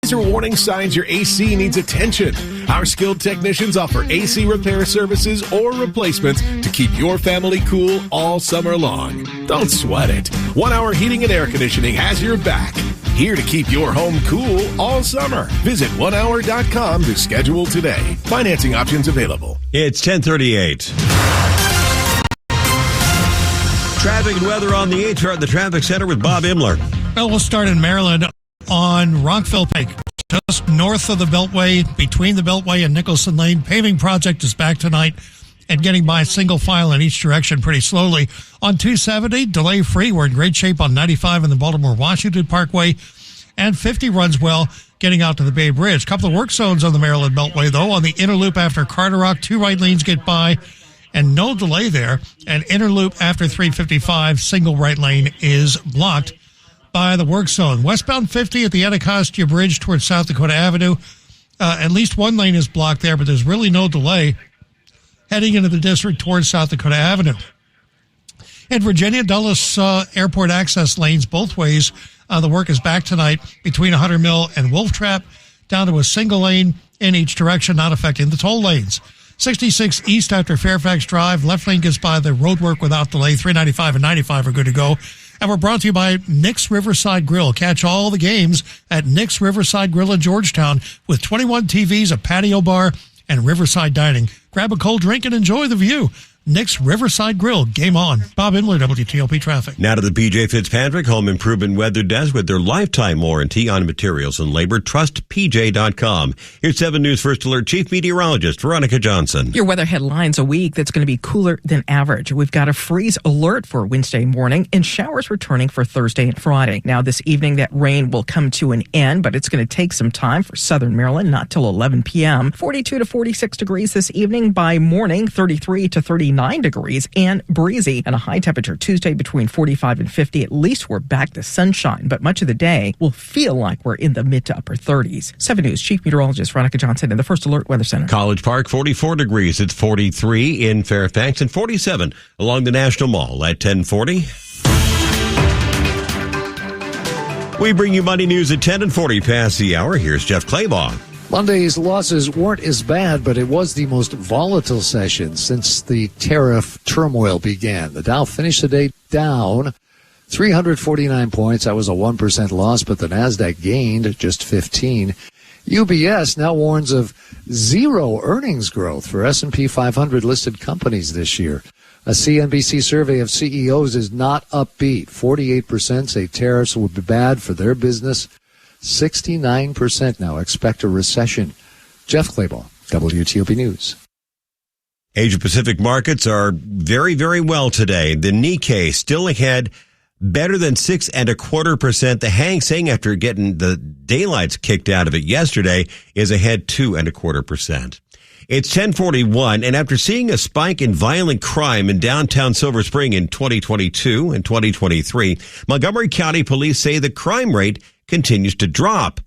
These are warning signs your AC needs attention. Our skilled technicians offer AC repair services or replacements to keep your family cool all summer long. Don't sweat it. 1 Hour Heating and Air Conditioning has your back. Here to keep your home cool all summer. Visit onehour.com to schedule today. Financing options available. It's 10:38. Traffic and weather on the 8 at the Traffic Center with Bob Imler. Well, we'll start in Maryland on Rockville Pike, just north of the Beltway, between the Beltway and Nicholson Lane. Paving project is back tonight and getting by single file in each direction pretty slowly. On 270, delay free. We're in great shape on 95 in the Baltimore-Washington Parkway, and 50 runs well getting out to the Bay Bridge. Couple of work zones on the Maryland Beltway, though. On the inner loop after Carter Rock, 2 right lanes get by, and no delay there. And inner loop after 355, single right lane is blocked by the work zone. Westbound 50 at the Anacostia Bridge towards South Dakota Avenue. At least one lane is blocked there, but there's really no delay heading into the district towards South Dakota Avenue. In Virginia, Dulles Airport access lanes both ways. The work is back tonight between 100 Mill and Wolf Trap, down to a single lane in each direction, not affecting the toll lanes. 66 east after Fairfax Drive. Left lane gets by the road work without delay. 395 and 95 are good to go. And we're brought to you by Nick's Riverside Grill. Catch all the games at Nick's Riverside Grill in Georgetown with 21 TVs, a patio bar, and riverside dining. Grab a cold drink and enjoy the view. Nick's Riverside Grill. Game on. Bob Imler, WTOP Traffic. Now to the P.J. Fitzpatrick Home Improvement Weather Desk with their lifetime warranty on materials and labor. Trust PJ.com. Here's 7 News First Alert Chief Meteorologist Veronica Johnson. Your weather headlines: a week that's going to be cooler than average. We've got a freeze alert for Wednesday morning and showers returning for Thursday and Friday. Now this evening that rain will come to an end, but it's going to take some time for southern Maryland, not till 11 p.m. 42 to 46 degrees this evening. By morning, 33 to 39 degrees and breezy, and a high temperature Tuesday between 45 and 50. At least we're back to sunshine, but much of the day will feel like we're in the mid to upper 30s. 7 News Chief Meteorologist Veronica Johnson in the First Alert Weather Center. College Park, 44 degrees. It's 43 in Fairfax and 47 along the National Mall at 1040. We bring you Money News at 10 and 40 past the hour. Here's Jeff Claybaugh. Monday's losses weren't as bad, but it was the most volatile session since the tariff turmoil began. The Dow finished the day down 349 points. That was a 1% loss, but the Nasdaq gained just 15. UBS now warns of zero earnings growth for S&P 500 listed companies this year. A CNBC survey of CEOs is not upbeat. 48% say tariffs would be bad for their business. 69% now expect a recession. Jeff Claybaugh, WTOP News. Asia-Pacific markets are very, very well today. The Nikkei still ahead, better than 6.25%. The Hang Seng, after getting the daylights kicked out of it yesterday, is ahead 2.25%. It's 10:41, and after seeing a spike in violent crime in downtown Silver Spring in 2022 and 2023, Montgomery County police say the crime rate continues to drop.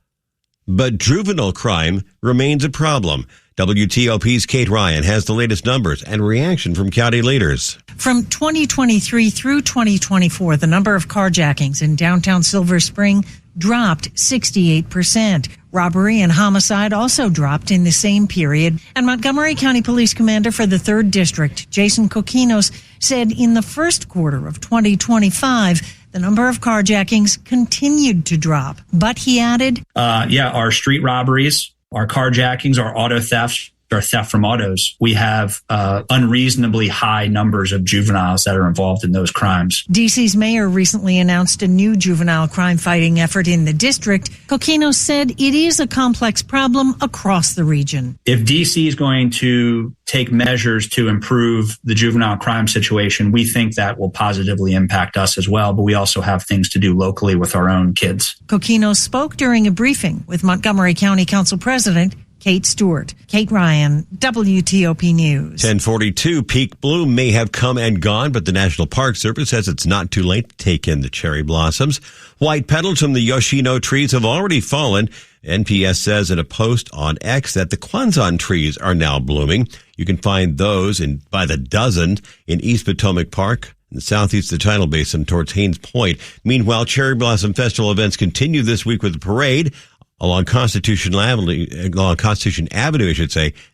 But juvenile crime remains a problem. WTOP's Kate Ryan has the latest numbers and reaction from county leaders. From 2023 through 2024, the number of carjackings in downtown Silver Spring dropped 68%. Robbery and homicide also dropped in the same period. And Montgomery County Police Commander for the 3rd District, Jason Kokinos, said in the first quarter of 2025, the number of carjackings continued to drop. But he added, our street robberies, our carjackings, our auto thefts, or theft from autos, we have unreasonably high numbers of juveniles that are involved in those crimes. D.C.'s mayor recently announced a new juvenile crime fighting effort in the district. Kokinos said it is a complex problem across the region. If D.C. is going to take measures to improve the juvenile crime situation, we think that will positively impact us as well, but we also have things to do locally with our own kids. Kokinos spoke during a briefing with Montgomery County Council President Kate Stewart. Kate Ryan, WTOP News. 10:42, peak bloom may have come and gone, but the National Park Service says it's not too late to take in the cherry blossoms. White petals from the Yoshino trees have already fallen. NPS says in a post on X that the Kwanzan trees are now blooming. You can find those by the dozen in East Potomac Park, in the southeast of the Tidal Basin towards Haynes Point. Meanwhile, Cherry Blossom Festival events continue this week with a parade along Constitution Avenue,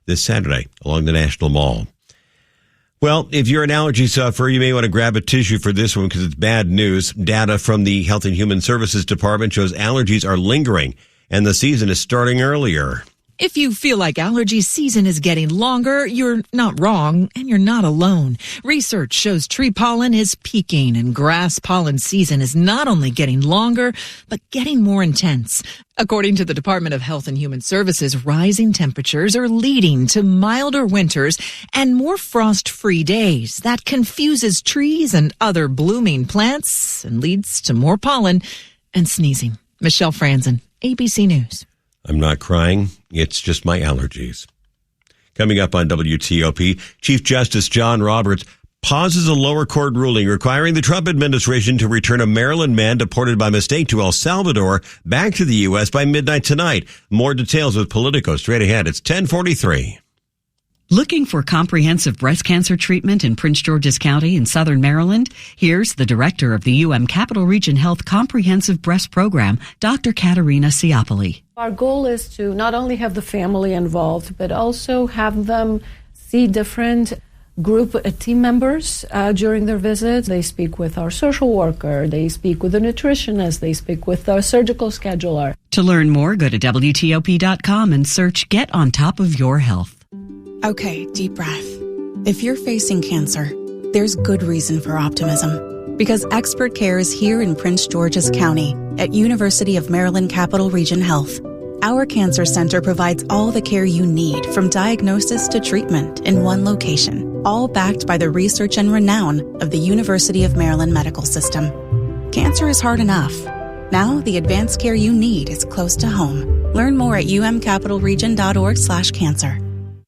this Saturday along the National Mall. Well, if you're an allergy sufferer, you may want to grab a tissue for this one because it's bad news. Data from the Health and Human Services Department shows allergies are lingering and the season is starting earlier. If you feel like allergy season is getting longer, you're not wrong, and you're not alone. Research shows tree pollen is peaking, and grass pollen season is not only getting longer, but getting more intense. According to the Department of Health and Human Services, rising temperatures are leading to milder winters and more frost-free days. That confuses trees and other blooming plants and leads to more pollen and sneezing. Michelle Franzen, ABC News. I'm not crying. It's just my allergies. Coming up on WTOP, Chief Justice John Roberts pauses a lower court ruling requiring the Trump administration to return a Maryland man deported by mistake to El Salvador back to the U.S. by midnight tonight. More details with Politico straight ahead. It's 10:43. Looking for comprehensive breast cancer treatment in Prince George's County in southern Maryland? Here's the director of the Capital Region Health Comprehensive Breast Program, Dr. Katerina Ciapoli. Our goal is to not only have the family involved, but also have them see different team members during their visits. They speak with our social worker, they speak with a nutritionist, they speak with our surgical scheduler. To learn more, go to WTOP.com and search Get on Top of Your Health. Okay, deep breath. If you're facing cancer, there's good reason for optimism. Because expert care is here in Prince George's County at University of Maryland Capital Region Health. Our cancer center provides all the care you need from diagnosis to treatment in one location, all backed by the research and renown of the University of Maryland Medical System. Cancer is hard enough. Now the advanced care you need is close to home. Learn more at umcapitalregion.org/cancer.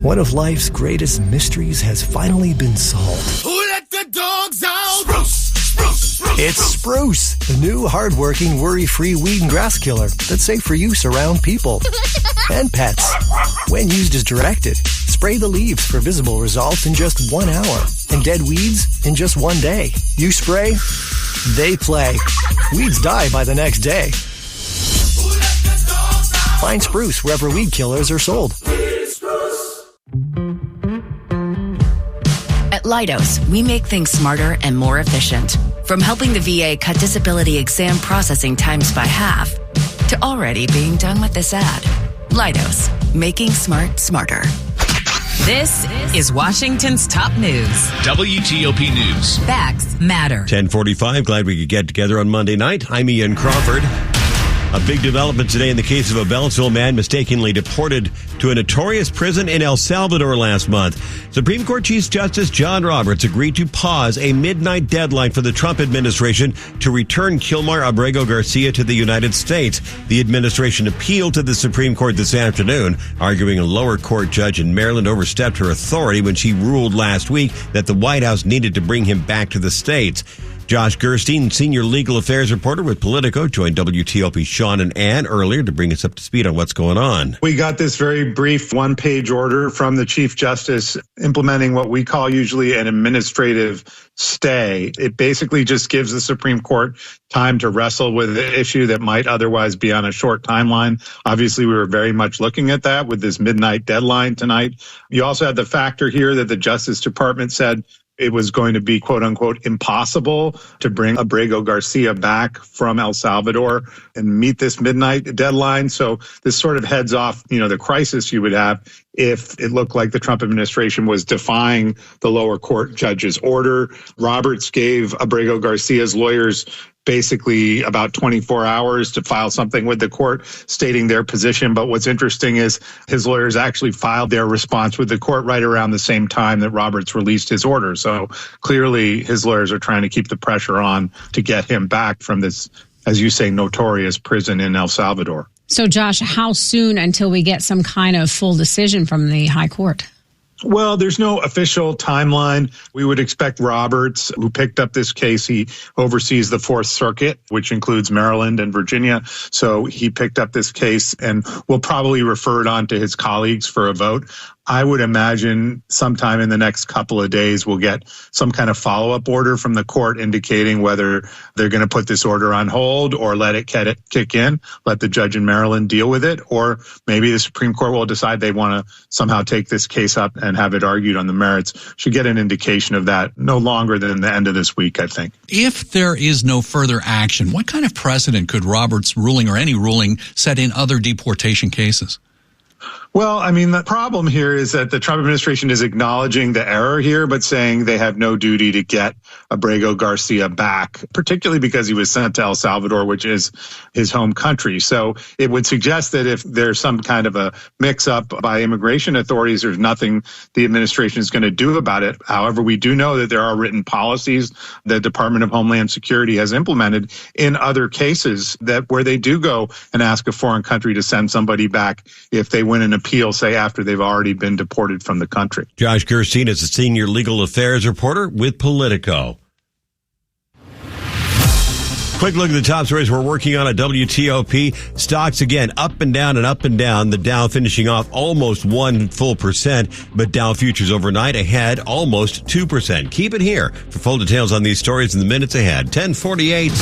One of life's greatest mysteries has finally been solved. Who let the dogs out? Spruce, spruce, spruce. It's Spruce, the new hard-working, worry-free weed and grass killer that's safe for use around people and pets. When used as directed, spray the leaves for visible results in just 1 hour and dead weeds in just 1 day. You spray, they play. Weeds die by the next day. Find Spruce wherever weed killers are sold. At Leidos, we make things smarter and more efficient. From helping the VA cut disability exam processing times by half to already being done with this ad. Leidos, making smart smarter. This is Washington's top news. WTOP News. Facts matter. 10:45. Glad we could get together on Monday night. I'm Ian Crawford. A big development today in the case of a Beltsville man mistakenly deported to a notorious prison in El Salvador last month. Supreme Court Chief Justice John Roberts agreed to pause a midnight deadline for the Trump administration to return Kilmar Abrego Garcia to the United States. The administration appealed to the Supreme Court this afternoon, arguing a lower court judge in Maryland overstepped her authority when she ruled last week that the White House needed to bring him back to the States. Josh Gerstein, senior legal affairs reporter with Politico, joined WTOP's Sean and Ann earlier to bring us up to speed on what's going on. We got this very brief one-page order from the Chief Justice implementing what we call usually an administrative stay. It basically just gives the Supreme Court time to wrestle with an issue that might otherwise be on a short timeline. Obviously, we were very much looking at that with this midnight deadline tonight. You also had the factor here that the Justice Department said it was going to be, quote unquote, impossible to bring Abrego Garcia back from El Salvador and meet this midnight deadline. So this sort of heads off, the crisis you would have if it looked like the Trump administration was defying the lower court judge's order. Roberts gave Abrego Garcia's lawyers basically about 24 hours to file something with the court stating their position. But what's interesting is his lawyers actually filed their response with the court right around the same time that Roberts released his order. So clearly his lawyers are trying to keep the pressure on to get him back from this, as you say, notorious prison in El Salvador. So, Josh, how soon until we get some kind of full decision from the high court? Well, there's no official timeline. We would expect Roberts, who picked up this case, he oversees the Fourth Circuit, which includes Maryland and Virginia. So he picked up this case and will probably refer it on to his colleagues for a vote. I would imagine sometime in the next couple of days we'll get some kind of follow-up order from the court indicating whether they're going to put this order on hold or let it kick in, let the judge in Maryland deal with it, or maybe the Supreme Court will decide they want to somehow take this case up and have it argued on the merits. Should get an indication of that no longer than the end of this week, I think. If there is no further action, what kind of precedent could Roberts' ruling or any ruling set in other deportation cases? Well, I mean, the problem here is that the Trump administration is acknowledging the error here, but saying they have no duty to get Abrego Garcia back, particularly because he was sent to El Salvador, which is his home country. So it would suggest that if there's some kind of a mix-up by immigration authorities, there's nothing the administration is going to do about it. However, we do know that there are written policies the Department of Homeland Security has implemented in other cases that where they do go and ask a foreign country to send somebody back if they win an appeal, say, after they've already been deported from the country. Josh Gerstein is a senior legal affairs reporter with Politico. Quick look at the top stories we're working on at WTOP. Stocks again up and down and up and down. The Dow finishing off almost 1%, but Dow futures overnight ahead almost 2%. Keep it here for full details on these stories in the minutes ahead. 10:48.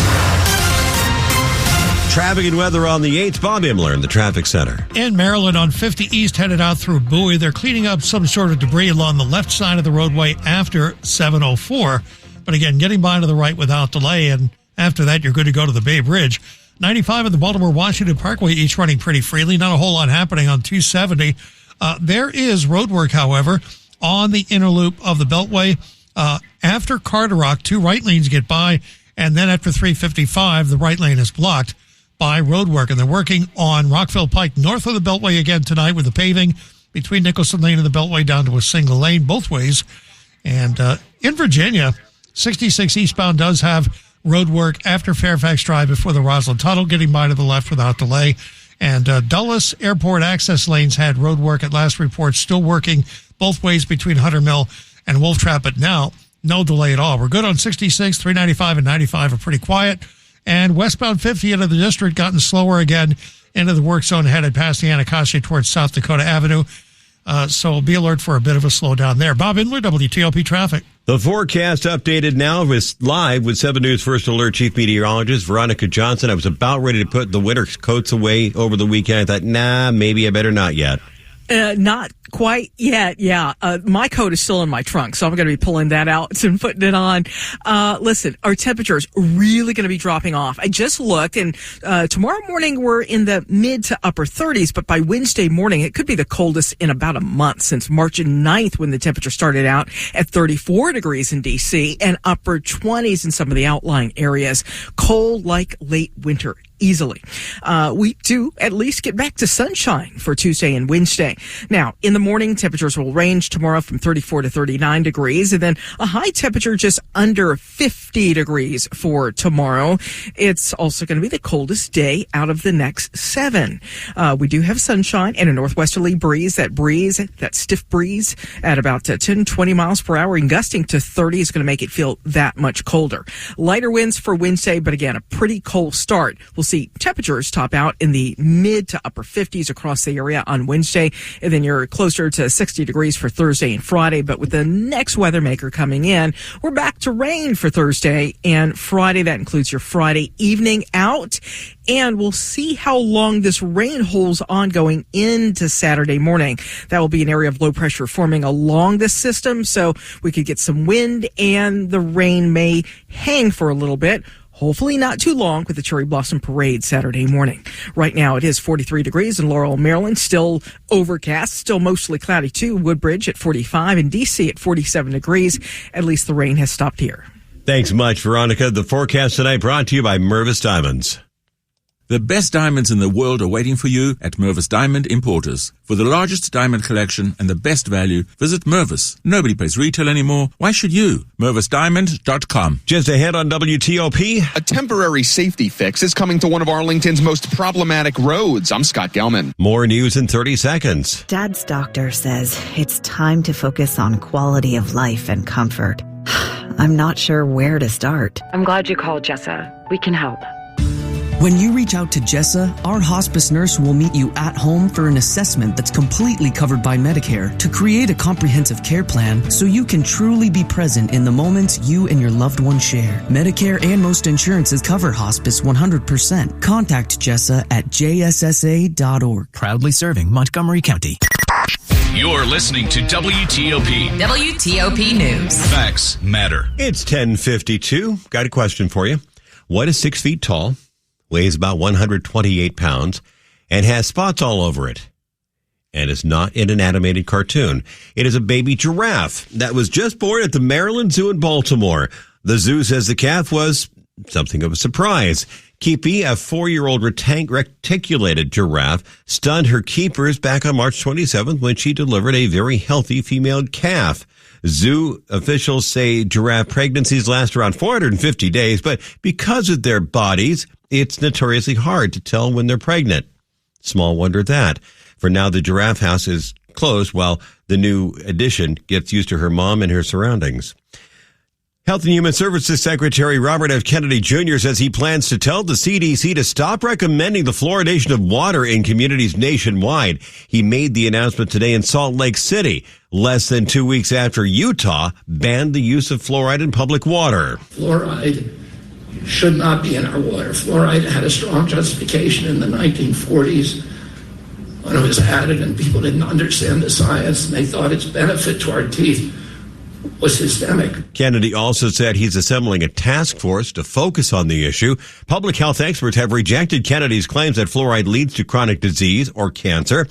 Traffic and weather on the 8th. Bob Imler in the traffic center. In Maryland on 50 East headed out through Bowie. They're cleaning up some sort of debris along the left side of the roadway after 704. But again, getting by to the right without delay. And after that, you're good to go to the Bay Bridge. 95 and the Baltimore-Washington Parkway, each running pretty freely. Not a whole lot happening on 270. There is road work, however, on the inner loop of the Beltway. After Carter Rock, 2 right lanes get by. And then after 355, the right lane is blocked by road work, and they're working on Rockville Pike north of the Beltway again tonight with the paving between Nicholson Lane and the Beltway down to a single lane both ways. And in Virginia, 66 eastbound does have road work after Fairfax Drive before the Roslyn Tunnel, getting by to the left without delay. And Dulles Airport access lanes had road work at last report, still working both ways between Hunter Mill and Wolf Trap, but now no delay at all. We're good on 66, 395 and 95 are pretty quiet. And westbound 50 into the district gotten slower again into the work zone headed past the Anacostia towards South Dakota Avenue. So be alert for a bit of a slowdown there. Bob Imler, WTOP Traffic. The forecast updated now is live with 7 News First Alert Chief Meteorologist Veronica Johnson. I was about ready to put the winter coats away over the weekend. I thought, maybe I better not yet. Not quite yet. Yeah. My coat is still in my trunk, so I'm going to be pulling that out and putting it on. Listen, our temperatures really going to be dropping off. I just looked, and tomorrow morning we're in the mid to upper 30s, but by Wednesday morning it could be the coldest in about a month since March 9th, when the temperature started out at 34 degrees in D.C. and upper 20s in some of the outlying areas. Cold like late winter. Easily. We do at least get back to sunshine for Tuesday and Wednesday. Now, in the morning, temperatures will range tomorrow from 34 to 39 degrees, and then a high temperature just under 50 degrees for tomorrow. It's also going to be the coldest day out of the next 7. We do have sunshine and a northwesterly breeze. That stiff breeze at about 10, 20 miles per hour and gusting to 30 is going to make it feel that much colder. Lighter winds for Wednesday, but again, a pretty cold start. We'll see temperatures top out in the mid to upper 50s across the area on Wednesday, and then you're closer to 60 degrees for Thursday and Friday. But with the next weather maker coming in, we're back to rain for Thursday and Friday. That includes your Friday evening out, and we'll see how long this rain holds on going into Saturday morning. That will be an area of low pressure forming along this system, so we could get some wind, and the rain may hang for a little bit. Hopefully not too long with the Cherry Blossom Parade Saturday morning. Right now it is 43 degrees in Laurel, Maryland. Still overcast, still mostly cloudy too. Woodbridge at 45 and D.C. at 47 degrees. At least the rain has stopped here. Thanks much, Veronica. The forecast tonight brought to you by Mervis Diamonds. The best diamonds in the world are waiting for you at Mervis Diamond Importers. For the largest diamond collection and the best value, visit Mervis. Nobody pays retail anymore. Why should you? MervisDiamond.com. Just ahead on WTOP. A temporary safety fix is coming to one of Arlington's most problematic roads. I'm Scott Gelman. More news in 30 seconds. Dad's doctor says it's time to focus on quality of life and comfort. I'm not sure where to start. I'm glad you called, Jessa. We can help. When you reach out to Jessa, our hospice nurse will meet you at home for an assessment that's completely covered by Medicare to create a comprehensive care plan so you can truly be present in the moments you and your loved one share. Medicare and most insurances cover hospice 100%. Contact Jessa at jssa.org. Proudly serving Montgomery County. You're listening to WTOP. WTOP News. Facts matter. It's 10:52. Got a question for you. What is 6 feet tall, weighs about 128 pounds, and has spots all over it, and is not in an animated cartoon? It is a baby giraffe that was just born at the Maryland Zoo in Baltimore. The zoo says the calf was something of a surprise. Kipi, a 4-year-old reticulated giraffe, stunned her keepers back on March 27th when she delivered a very healthy female calf. Zoo officials say giraffe pregnancies last around 450 days, but because of their bodies, it's notoriously hard to tell when they're pregnant. Small wonder that. For now, the giraffe house is closed while the new addition gets used to her mom and her surroundings. Health and Human Services Secretary Robert F. Kennedy Jr. says he plans to tell the CDC to stop recommending the fluoridation of water in communities nationwide. He made the announcement today in Salt Lake City, less than 2 weeks after Utah banned the use of fluoride in public water. Fluoride should not be in our water. Fluoride had a strong justification in the 1940s when it was added and people didn't understand the science and they thought its benefit to our teeth was systemic. Kennedy also said he's assembling a task force to focus on the issue. Public health experts have rejected Kennedy's claims that fluoride leads to chronic disease or cancer.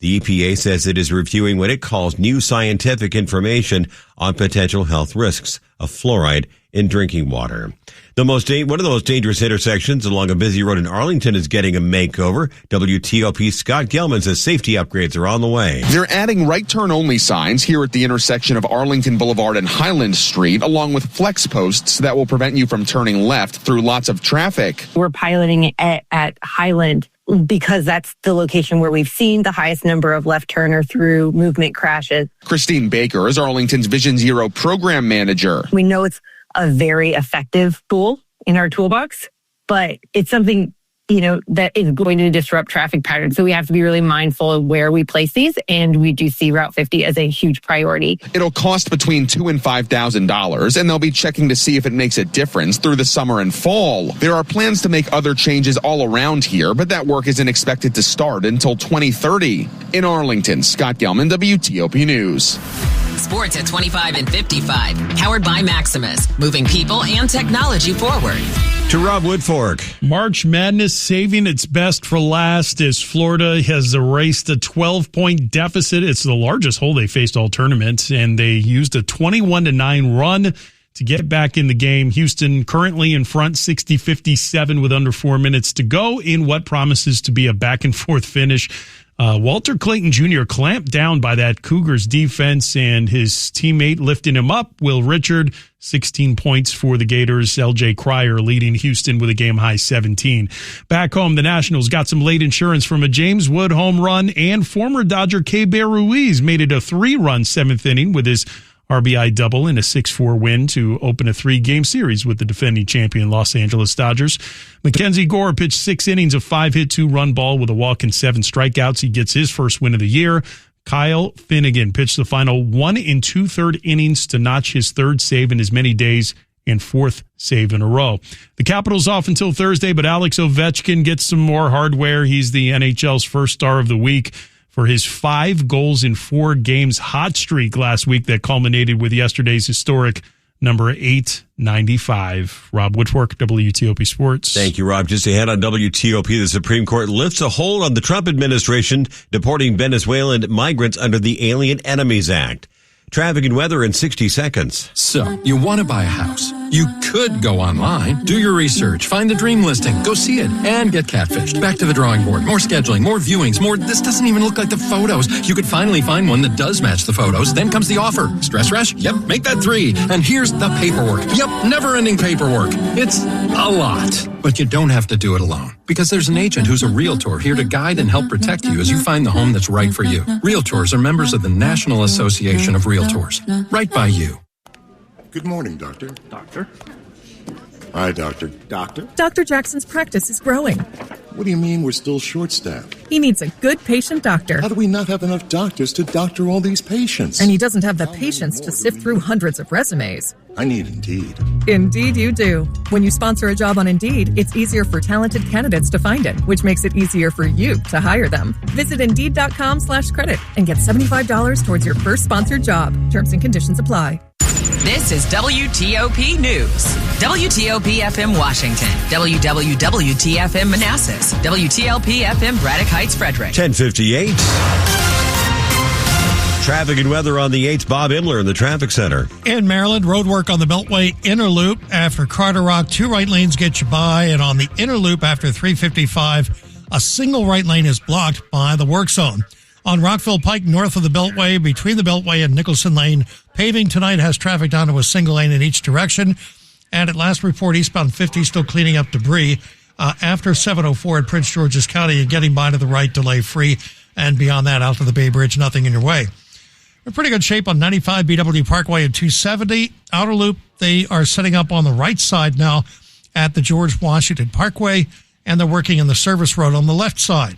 The EPA says it is reviewing what it calls new scientific information on potential health risks of fluoride in drinking water. One of the most dangerous intersections along a busy road in Arlington is getting a makeover. WTOP's Scott Gelman says safety upgrades are on the way. They're adding right turn only signs here at the intersection of Arlington Boulevard and Highland Street, along with flex posts that will prevent you from turning left through lots of traffic. We're piloting it at Highland because that's the location where we've seen the highest number of left turner through movement crashes. Christine Baker is Arlington's Vision Zero program manager. We know it's a very effective tool in our toolbox, but it's something, that is going to disrupt traffic patterns. So we have to be really mindful of where we place these, and we do see Route 50 as a huge priority. It'll cost between $2,000 and $5,000, and they'll be checking to see if it makes a difference through the summer and fall. There are plans to make other changes all around here, but that work isn't expected to start until 2030. In Arlington, Scott Gelman, WTOP News. Sports at 25 and 55. Powered by Maximus. Moving people and technology forward. To Rob Woodfork. March Madness saving its best for last as Florida has erased a 12-point deficit. It's the largest hole they faced all tournament, and they used a 21-9 run to get back in the game. Houston currently in front 60-57 with under 4 minutes to go in what promises to be a back-and-forth finish. Walter Clayton Jr. clamped down by that Cougars defense and his teammate lifting him up. Will Richard, 16 points for the Gators. L.J. Cryer leading Houston with a game-high 17. Back home, the Nationals got some late insurance from a James Wood home run, and former Dodger K-Bear Ruiz made it a 3-run seventh inning with his RBI double in a 6-4 win to open a 3-game series with the defending champion Los Angeles Dodgers. Mackenzie Gore pitched 6 innings of 5-hit 2-run ball with a walk and 7 strikeouts. He gets his first win of the year. Kyle Finnegan pitched the final 1 2/3 innings to notch his 3rd save in as many days and 4th save in a row. The Capitals off until Thursday, but Alex Ovechkin gets some more hardware. He's the NHL's first star of the week for his 5 goals in 4 games hot streak last week that culminated with yesterday's historic number 895. Rob Woodfork, WTOP Sports. Thank you, Rob. Just ahead on WTOP, the Supreme Court lifts a hold on the Trump administration deporting Venezuelan migrants under the Alien Enemies Act. Traffic and weather in 60 seconds. So, you want to buy a house. You could go online, do your research, find the dream listing, go see it, and get catfished. Back to the drawing board. More scheduling, more viewings, more, this doesn't even look like the photos. You could finally find one that does match the photos. Then comes the offer. Stress rush? Yep, make that 3. And here's the paperwork. Yep, never-ending paperwork. It's a lot. But you don't have to do it alone. Because there's an agent who's a realtor here to guide and help protect you as you find the home that's right for you. Realtors are members of the National Association of Realtors. Right by you. Good morning, Doctor. Doctor? Hi, Doctor. Doctor? Dr. Jackson's practice is growing. What do you mean we're still short-staffed? He needs a good patient doctor. How do we not have enough doctors to doctor all these patients? And he doesn't have the patience to sift through hundreds of resumes. I need Indeed. Indeed you do. When you sponsor a job on Indeed, it's easier for talented candidates to find it, which makes it easier for you to hire them. Visit Indeed.com/credit and get $75 towards your first sponsored job. Terms and conditions apply. This is WTOP News. WTOP FM Washington. WWWTFM Manassas. WTLP FM Braddock Heights, Frederick. 10:58. Traffic and weather on the 8th. Bob Imler in the traffic center. In Maryland, road work on the Beltway Inner Loop after Carter Rock. 2 right lanes get you by. And on the Inner Loop after 355, a single right lane is blocked by the work zone. On Rockville Pike, north of the Beltway, between the Beltway and Nicholson Lane, paving tonight has traffic down to a single lane in each direction. And at last report, eastbound 50 still cleaning up debris after 704 at Prince George's County and getting by to the right, delay free. And beyond that, out to the Bay Bridge, nothing in your way. We're in pretty good shape on 95 BW Parkway and 270. Outer Loop, they are setting up on the right side now at the George Washington Parkway, and they're working in the service road on the left side.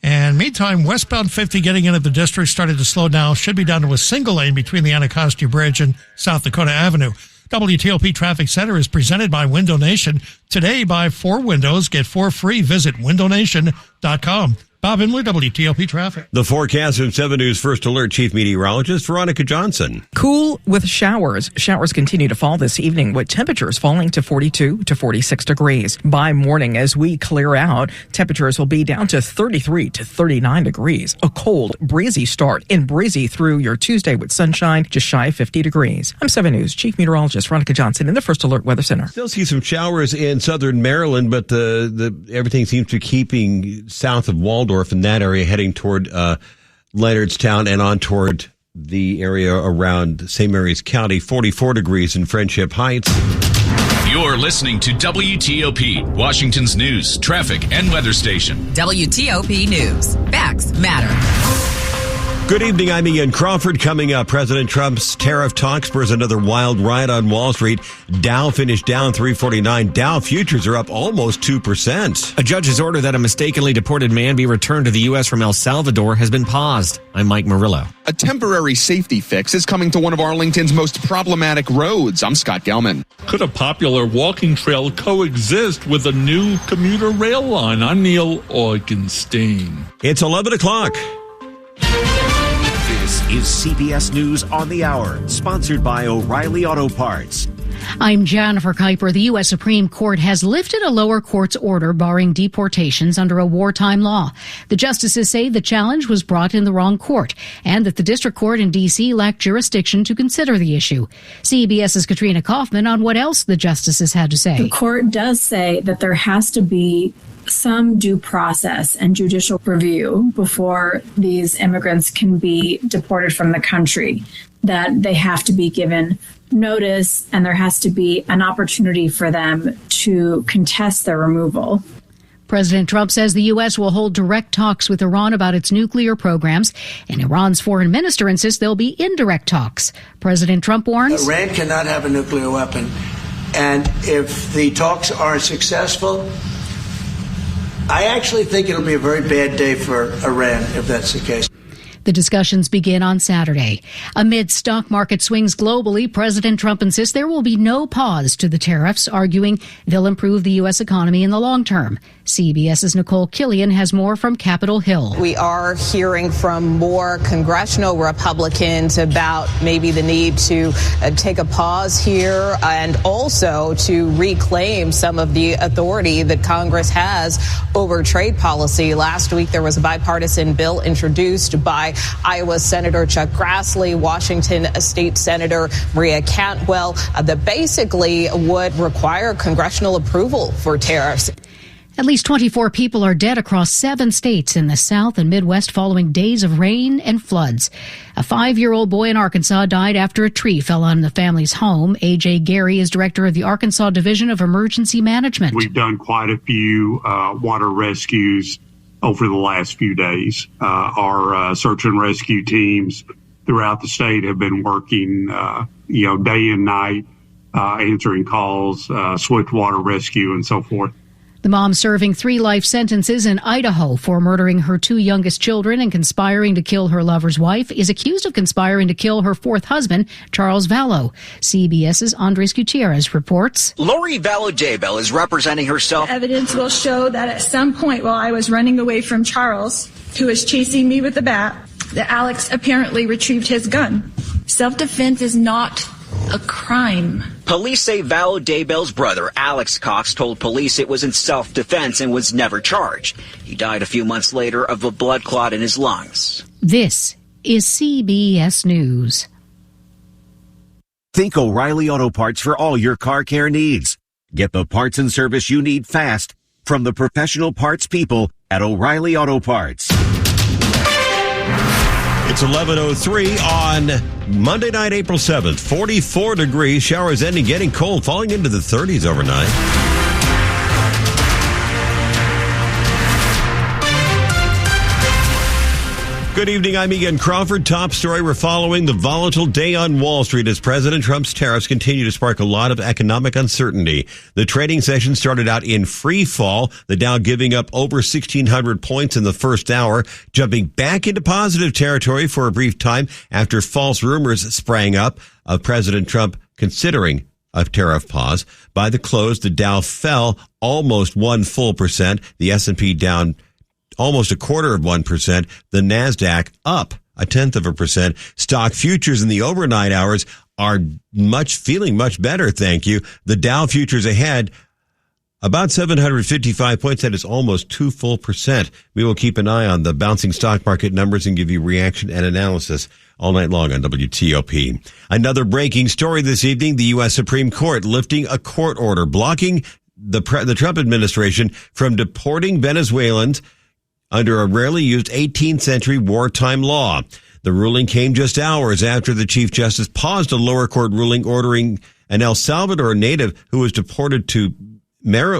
And meantime, westbound 50 getting into the district started to slow down. Should be down to a single lane between the Anacostia Bridge and South Dakota Avenue. WTOP Traffic Center is presented by Window Nation. Today, buy 4 windows, get 4 free. Visit windownation.com. Bob Imler, WTOP Traffic. The forecast from 7 News First Alert Chief Meteorologist Veronica Johnson. Cool with showers. Showers continue to fall this evening with temperatures falling to 42 to 46 degrees. By morning, as we clear out, temperatures will be down to 33 to 39 degrees. A cold, breezy start and breezy through your Tuesday with sunshine just shy of 50 degrees. I'm 7 News Chief Meteorologist Veronica Johnson in the First Alert Weather Center. Still see some showers in southern Maryland, but everything seems to be keeping south of Waldorf in that area, heading toward Leonardstown and on toward the area around St. Mary's County. 44 degrees in Friendship Heights. You're listening to WTOP, Washington's news, traffic, and weather station. WTOP News. Facts matter. Good evening, I'm Ian Crawford. Coming up, President Trump's tariff talk spurs another wild ride on Wall Street. Dow finished down 349. Dow futures are up almost 2%. A judge's order that a mistakenly deported man be returned to the U.S. from El Salvador has been paused. I'm Mike Murillo. A temporary safety fix is coming to one of Arlington's most problematic roads. I'm Scott Gelman. Could a popular walking trail coexist with a new commuter rail line? I'm Neil Augenstein. It's 11 o'clock. This is CBS News on the Hour, sponsored by O'Reilly Auto Parts. I'm Jennifer Kuiper. The U.S. Supreme Court has lifted a lower court's order barring deportations under a wartime law. The justices say the challenge was brought in the wrong court and that the district court in D.C. lacked jurisdiction to consider the issue. CBS's Katrina Kaufman on what else the justices had to say. The court does say that there has to be some due process and judicial review before these immigrants can be deported from the country, that they have to be given notice and there has to be an opportunity for them to contest their removal. President Trump says the U.S. will hold direct talks with Iran about its nuclear programs, and Iran's foreign minister insists there'll be indirect talks. President Trump warns Iran cannot have a nuclear weapon, and if the talks are successful, I actually think it'll be a very bad day for Iran if that's the case. The discussions begin on Saturday. Amid stock market swings globally, President Trump insists there will be no pause to the tariffs, arguing they'll improve the U.S. economy in the long term. CBS's Nicole Killian has more from Capitol Hill. We are hearing from more congressional Republicans about maybe the need to take a pause here and also to reclaim some of the authority that Congress has over trade policy. Last week, there was a bipartisan bill introduced by Iowa Senator Chuck Grassley, Washington State Senator Maria Cantwell, that basically would require congressional approval for tariffs. At least 24 people are dead across 7 states in the South and Midwest following days of rain and floods. A 5-year-old boy in Arkansas died after a tree fell on the family's home. A.J. Gary is director of the Arkansas Division of Emergency Management. We've done quite a few water rescues over the last few days. Our search and rescue teams throughout the state have been working, day and night answering calls, swift water rescue, and so forth. The mom serving 3 life sentences in Idaho for murdering her 2 youngest children and conspiring to kill her lover's wife is accused of conspiring to kill her 4th husband, Charles Vallow. CBS's Andres Gutierrez reports. Lori Vallow-Daybell is representing herself. Evidence will show that at some point while I was running away from Charles, who was chasing me with a bat, that Alex apparently retrieved his gun. Self-defense is not a crime. Police say Vallow-Daybell's brother, Alex Cox, told police it was in self-defense and was never charged. He died a few months later of a blood clot in his lungs. This is CBS News. Think O'Reilly Auto Parts for all your car care needs. Get the parts and service you need fast from the professional parts people at O'Reilly Auto Parts. It's 11:03 on Monday night, April 7th. 44 degrees, showers ending, getting cold, falling into the 30s overnight. Good evening, I'm Ian Crawford. Top story, we're following the volatile day on Wall Street as President Trump's tariffs continue to spark a lot of economic uncertainty. The trading session started out in free fall, the Dow giving up over 1,600 points in the first hour, jumping back into positive territory for a brief time after false rumors sprang up of President Trump considering a tariff pause. By the close, the Dow fell almost 1% the S&P down almost 0.25%. The NASDAQ up 0.1%. Stock futures in the overnight hours are feeling much better, thank you. The Dow futures ahead about 755 points. That is almost 2%. We will keep an eye on the bouncing stock market numbers and give you reaction and analysis all night long on WTOP. Another breaking story this evening, the U.S. Supreme Court lifting a court order blocking the Trump administration from deporting Venezuelans under a rarely used 18th century wartime law. The ruling came just hours after the Chief Justice paused a lower court ruling ordering an El Salvador native who was deported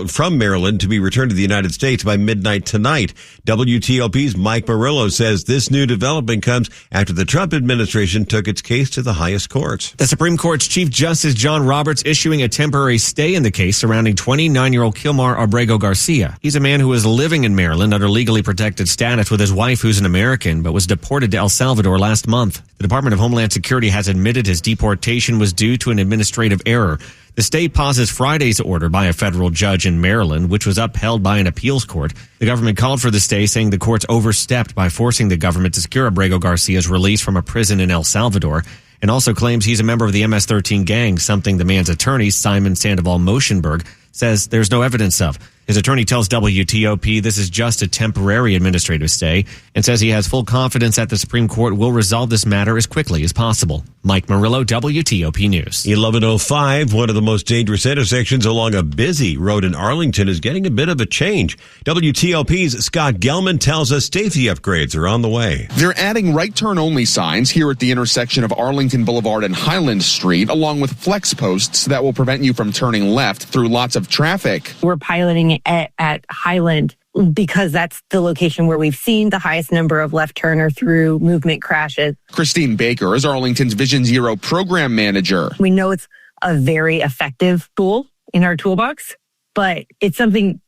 from Maryland to be returned to the United States by midnight tonight. WTOP's Mike Murillo says this new development comes after the Trump administration took its case to the highest court. The Supreme Court's Chief Justice John Roberts issuing a temporary stay in the case surrounding 29-year-old Kilmar Abrego Garcia. He's a man who was living in Maryland under legally protected status with his wife, who's an American, but was deported to El Salvador last month. The Department of Homeland Security has admitted his deportation was due to an administrative error. The stay pauses Friday's order by a federal judge in Maryland, which was upheld by an appeals court. The government called for the stay, saying the courts overstepped by forcing the government to secure Abrego Garcia's release from a prison in El Salvador, and also claims he's a member of the MS-13 gang, something the man's attorney, Simon Sandoval Moshenberg, says there's no evidence of. His attorney tells WTOP this is just a temporary administrative stay and says he has full confidence that the Supreme Court will resolve this matter as quickly as possible. Mike Murillo, WTOP News. 11:05, one of the most dangerous intersections along a busy road in Arlington is getting a bit of a change. WTOP's Scott Gelman tells us safety upgrades are on the way. They're adding right turn only signs here at the intersection of Arlington Boulevard and Highland Street, along with flex posts that will prevent you from turning left through lots of traffic. We're piloting at Highland because that's the location where we've seen the highest number of left turner through movement crashes. Christine Baker is Arlington's Vision Zero program manager. We know it's a very effective tool in our toolbox, but it's something,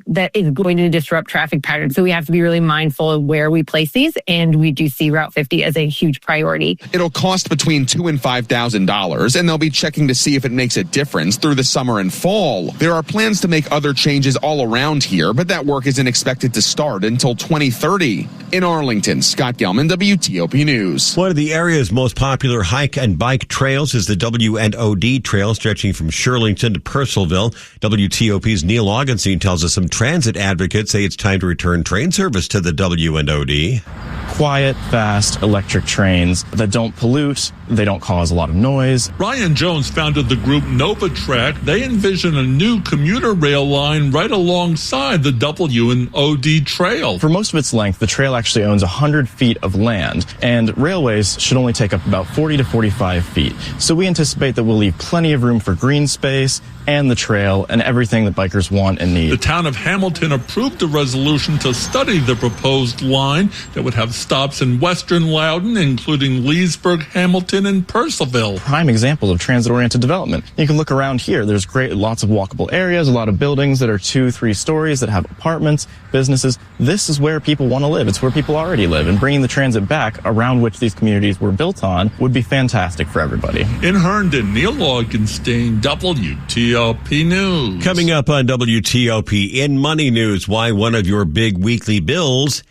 that is going to disrupt traffic patterns. So we have to be really mindful of where we place these, and we do see Route 50 as a huge priority. It'll cost between $2,000 and $5,000, and they'll be checking to see if it makes a difference through the summer and fall. There are plans to make other changes all around here, but that work isn't expected to start until 2030. In Arlington, Scott Gelman, WTOP News. One of the area's most popular hike and bike trails is the W&OD Trail, stretching from Shirlington to Purcellville. WTOP's Neil Augenstein tells us some transit advocates say it's time to return train service to the W&OD. Quiet, fast electric trains that don't pollute, they don't cause a lot of noise. Ryan Jones founded the group NovaTrack. They envision a new commuter rail line right alongside the W&OD Trail. For most of its length, the trail actually owns 100 feet of land, and railways should only take up about 40 to 45 feet. So we anticipate that we'll leave plenty of room for green space and the trail and everything that bikers want and need. The town of Hamilton approved a resolution to study the proposed line that would have stops in western Loudoun, including Leesburg, Hamilton, and Purcellville. Prime example of transit-oriented development. You can look around here. There's lots of walkable areas, a lot of buildings that are 2-3 stories that have apartments, businesses. This is where people want to live. It's where people already live. And bringing the transit back around which these communities were built on would be fantastic for everybody. In Herndon, Neil Augenstein, WTOP News. Coming up on WTOP in Money News, why one of your big weekly bills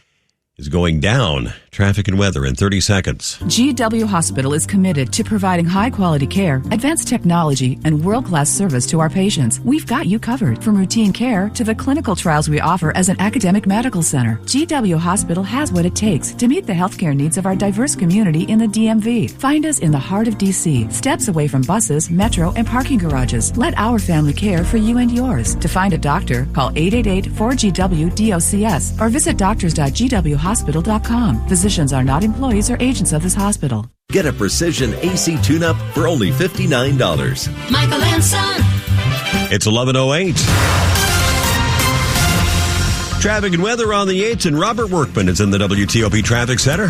is going down. Traffic and weather in 30 seconds. GW Hospital is committed to providing high-quality care, advanced technology, and world-class service to our patients. We've got you covered, from routine care to the clinical trials we offer as an academic medical center. GW Hospital has what it takes to meet the healthcare needs of our diverse community in the DMV. Find us in the heart of D.C., steps away from buses, metro, and parking garages. Let our family care for you and yours. To find a doctor, call 888-4GW-DOCS or visit doctors.gwhospital.com. Physicians are not employees or agents of this hospital. Get a precision AC tune-up for only $59. Michael and Son. It's 11:08. Traffic and weather on the 8th, and Robert Workman is in the WTOP Traffic Center.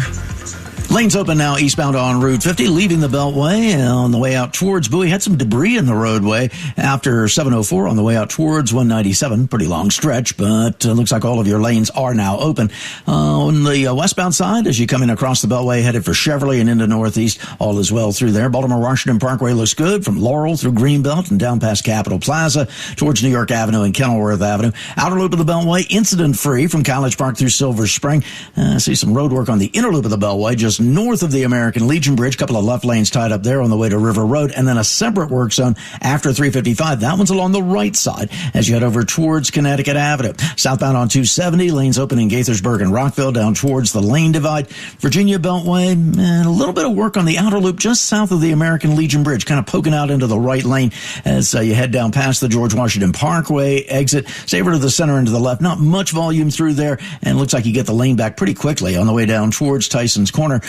Lanes open now eastbound on Route 50, leaving the Beltway on the way out towards Bowie. Had some debris in the roadway after 704 on the way out towards 197. Pretty long stretch, but looks like all of your lanes are now open. On the westbound side, as you come in across the Beltway, headed for Cheverly and into Northeast, all is well through there. Baltimore-Washington Parkway looks good from Laurel through Greenbelt and down past Capitol Plaza towards New York Avenue and Kenilworth Avenue. Outer loop of the Beltway, incident-free from College Park through Silver Spring. See some road work on the inner loop of the Beltway, just north of the American Legion Bridge. Couple of left lanes tied up there on the way to River Road, and then a separate work zone after 355. That one's along the right side as you head over towards Connecticut Avenue. Southbound on 270, lanes open in Gaithersburg and Rockville down towards the Lane Divide. Virginia Beltway, and a little bit of work on the outer loop just south of the American Legion Bridge, kind of poking out into the right lane as you head down past the George Washington Parkway exit. Stay over to the center and to the left. Not much volume through there, and it looks like you get the lane back pretty quickly on the way down towards Tyson's Corner.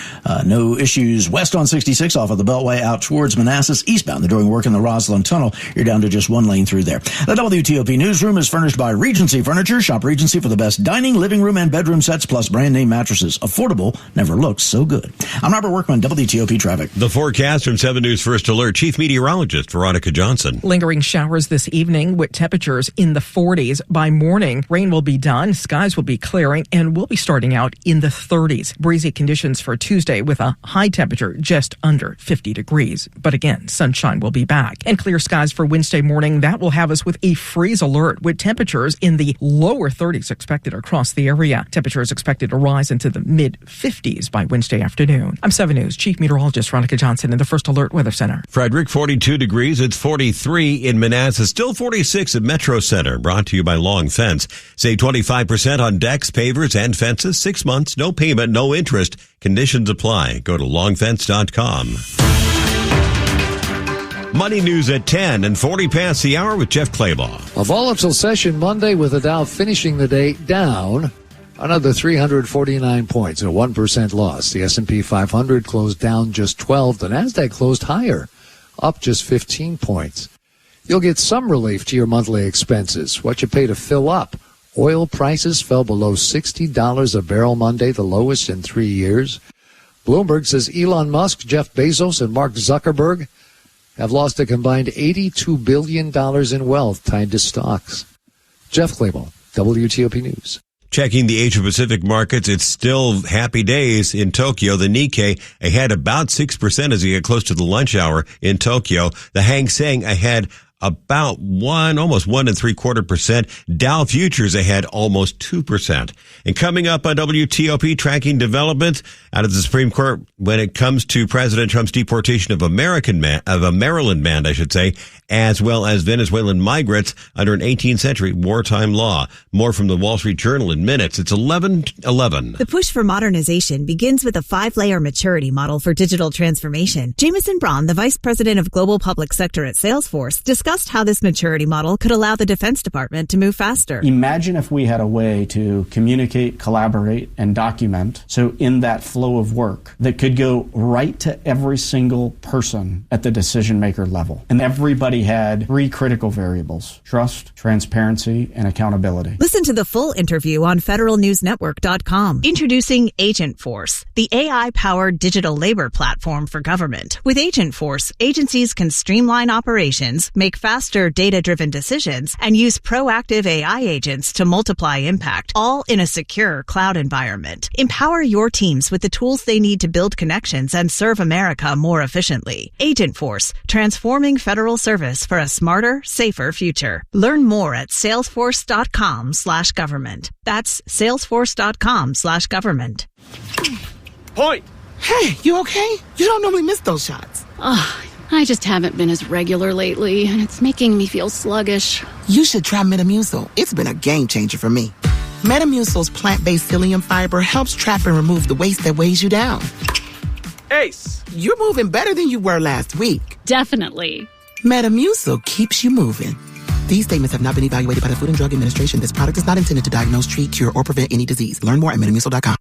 No issues west on 66 off of the Beltway out towards Manassas. Eastbound, they're doing work in the Roslyn Tunnel. You're down to just one lane through there. The WTOP Newsroom is furnished by Regency Furniture. Shop Regency for the best dining, living room, and bedroom sets, plus brand name mattresses. Affordable, never looked so good. I'm Robert Workman, WTOP Traffic. The forecast from 7 News First Alert Chief Meteorologist Veronica Johnson. Lingering showers this evening with temperatures in the 40s. By morning, rain will be done, skies will be clearing, and we'll be starting out in the 30s. Breezy conditions for Tuesday with a high temperature just under 50 degrees. But again, sunshine will be back. And clear skies for Wednesday morning. That will have us with a freeze alert with temperatures in the lower 30s expected across the area. Temperatures expected to rise into the mid-50s by Wednesday afternoon. I'm 7 News Chief Meteorologist Veronica Johnson in the First Alert Weather Center. Frederick, 42 degrees. It's 43 in Manassas. Still 46 at Metro Center. Brought to you by Long Fence. Save 25% on decks, pavers, and fences. 6 months, no payment, no interest. Conditions apply. Go to longfence.com. Money News at 10 and 40 past the hour with Jeff Claybaugh. A volatile session Monday with the Dow finishing the day down another 349 points, a 1% loss. The S&P 500 closed down just 12. The NASDAQ closed higher, up just 15 points. You'll get some relief to your monthly expenses, what you pay to fill up. Oil prices fell below $60 a barrel Monday, the lowest in 3 years. Bloomberg says Elon Musk, Jeff Bezos, and Mark Zuckerberg have lost a combined $82 billion in wealth tied to stocks. Jeff Claybaugh, WTOP News. Checking the Asia-Pacific markets, it's still happy days in Tokyo. The Nikkei ahead about 6% as you get close to the lunch hour in Tokyo. The Hang Seng ahead about almost 1.75%. Dow futures ahead almost 2%. And coming up on WTOP, tracking developments out of the Supreme Court when it comes to President Trump's deportation of a Maryland man, as well as Venezuelan migrants under an 18th century wartime law. More from the Wall Street Journal in minutes. It's 11:11. The push for modernization begins with a 5-layer maturity model for digital transformation. Jameson Braun, the Vice President of Global Public Sector at Salesforce, discussed discussed how this maturity model could allow the Defense Department to move faster. Imagine if we had a way to communicate, collaborate, and document, so in that flow of work, that could go right to every single person at the decision maker level. And everybody had 3 critical variables: trust, transparency, and accountability. Listen to the full interview on federalnewsnetwork.com. Introducing Agent Force, the AI-powered digital labor platform for government. With Agent Force, agencies can streamline operations, make faster data-driven decisions, and use proactive AI agents to multiply impact, all in a secure cloud environment. Empower your teams with the tools they need to build connections and serve America more efficiently. Agent Force, transforming federal service for a smarter, safer future. Learn more at salesforce.com/government. That's salesforce.com/government. Point! Hey, you okay? You don't normally miss those shots. I just haven't been as regular lately, and it's making me feel sluggish. You should try Metamucil. It's been a game changer for me. Metamucil's plant-based psyllium fiber helps trap and remove the waste that weighs you down. Ace, you're moving better than you were last week. Definitely. Metamucil keeps you moving. These statements have not been evaluated by the Food and Drug Administration. This product is not intended to diagnose, treat, cure, or prevent any disease. Learn more at Metamucil.com.